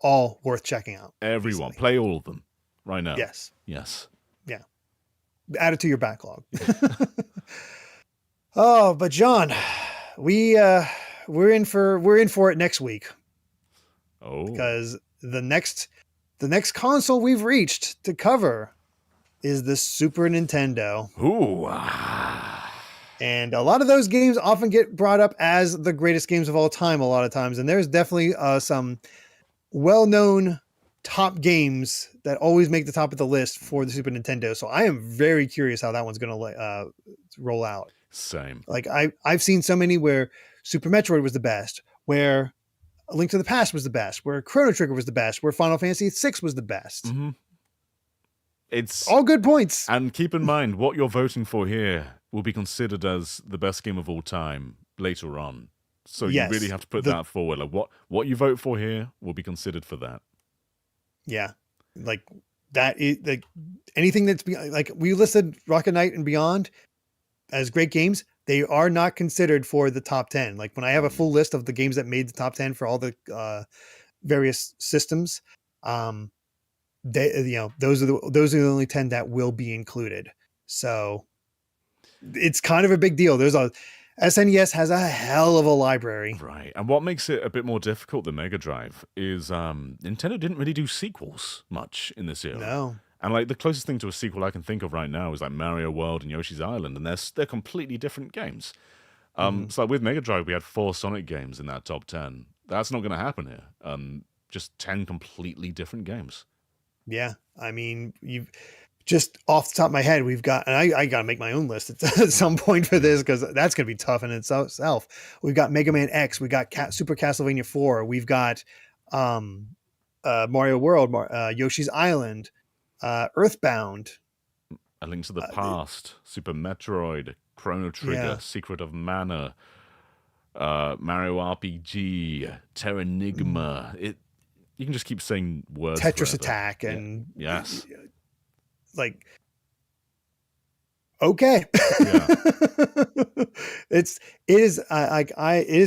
all worth checking out. Everyone, play all of them right now. Yes. Yes. Yeah. Add it to your backlog. Oh, but John, we're in for it next week. Oh. Because the next console we've reached to cover is the Super Nintendo. Ooh. And a lot of those games often get brought up as the greatest games of all time a lot of times. And there's definitely some well-known top games that always make the top of the list for the Super Nintendo. So I am very curious how that one's going to roll out. Same. Like I've seen so many where Super Metroid was the best, where A Link to the Past was the best, where Chrono Trigger was the best, where Final Fantasy VI was the best. Mm-hmm. It's all good points. And keep in mind, what you're voting for here will be considered as the best game of all time later on. So you really have to put that forward. Like what you vote for here will be considered for that. Yeah. Like that is like anything that's like we listed Rocket Knight and Beyond as great games. They are not considered for the top 10. Like when I have a full list of the games that made the top 10 for all the various systems, those are the only 10 that will be included. So it's kind of a big deal. SNES has a hell of a library. Right. And what makes it a bit more difficult than Mega Drive is Nintendo didn't really do sequels much in this era. No. And like the closest thing to a sequel I can think of right now is like Mario World and Yoshi's Island, and they're completely different games. So like with Mega Drive, we had 4 Sonic games in that top 10. That's not going to happen here. Just 10 completely different games. Yeah, I mean, you've just off the top of my head, we've got, and I got to make my own list at some point for this because that's going to be tough in itself. We've got Mega Man X, we got Super Castlevania 4, we've got Mario World, Yoshi's Island, Earthbound, A Link to the Past, Super Metroid, Chrono Trigger, Secret of Mana, Mario RPG, Terranigma. You can just keep saying words. Tetris forever. Attack and yes, like okay, it is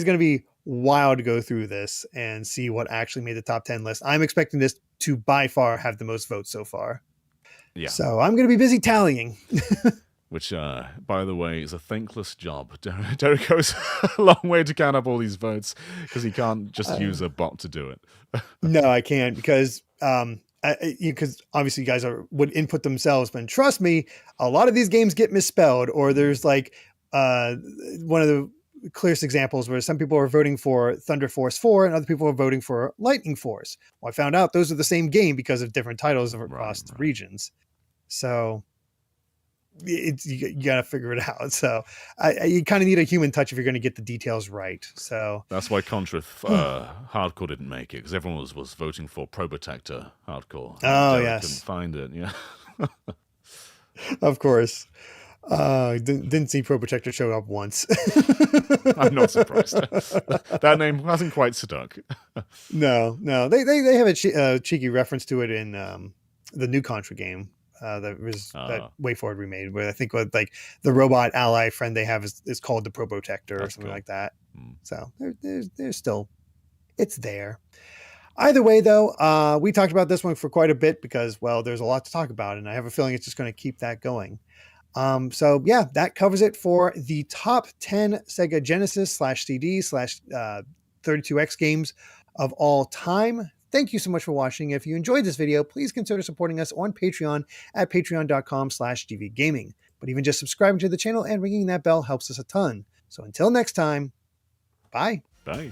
going to be wild to go through this and see what actually made the top 10 list. I'm expecting this to by far have the most votes so far. Yeah. So I'm going to be busy tallying. Which, by the way, is a thankless job. Derrick goes a long way to count up all these votes because he can't just use a bot to do it. No, I can't because obviously you guys would input themselves, but trust me, a lot of these games get misspelled, or there's like one of the clearest examples where some people are voting for Thunder Force 4 and other people are voting for Lightning Force. Well, I found out those are the same game because of different titles across the regions. So you got to figure it out. So you kind of need a human touch if you're going to get the details right. So that's why Contra Hardcore didn't make it, because everyone was voting for Probotector Hardcore. Oh, yes. Couldn't find it. Yeah. Of course. Didn't see Probotector show up once. I'm not surprised. That name hasn't quite stuck. No. They have a cheeky reference to it in the new Contra game. That Way Forward remade, where I think like the robot ally friend they have is called the Probotector or something like that. So there's still, it's there. Either way, though, we talked about this one for quite a bit because, well, there's a lot to talk about, and I have a feeling it's just going to keep that going. So yeah, that covers it for the top 10 Sega Genesis /CD /32X games of all time. Thank you so much for watching. If you enjoyed this video, please consider supporting us on Patreon at patreon.com/dvgaming. But even just subscribing to the channel and ringing that bell helps us a ton. So until next time, bye. Bye.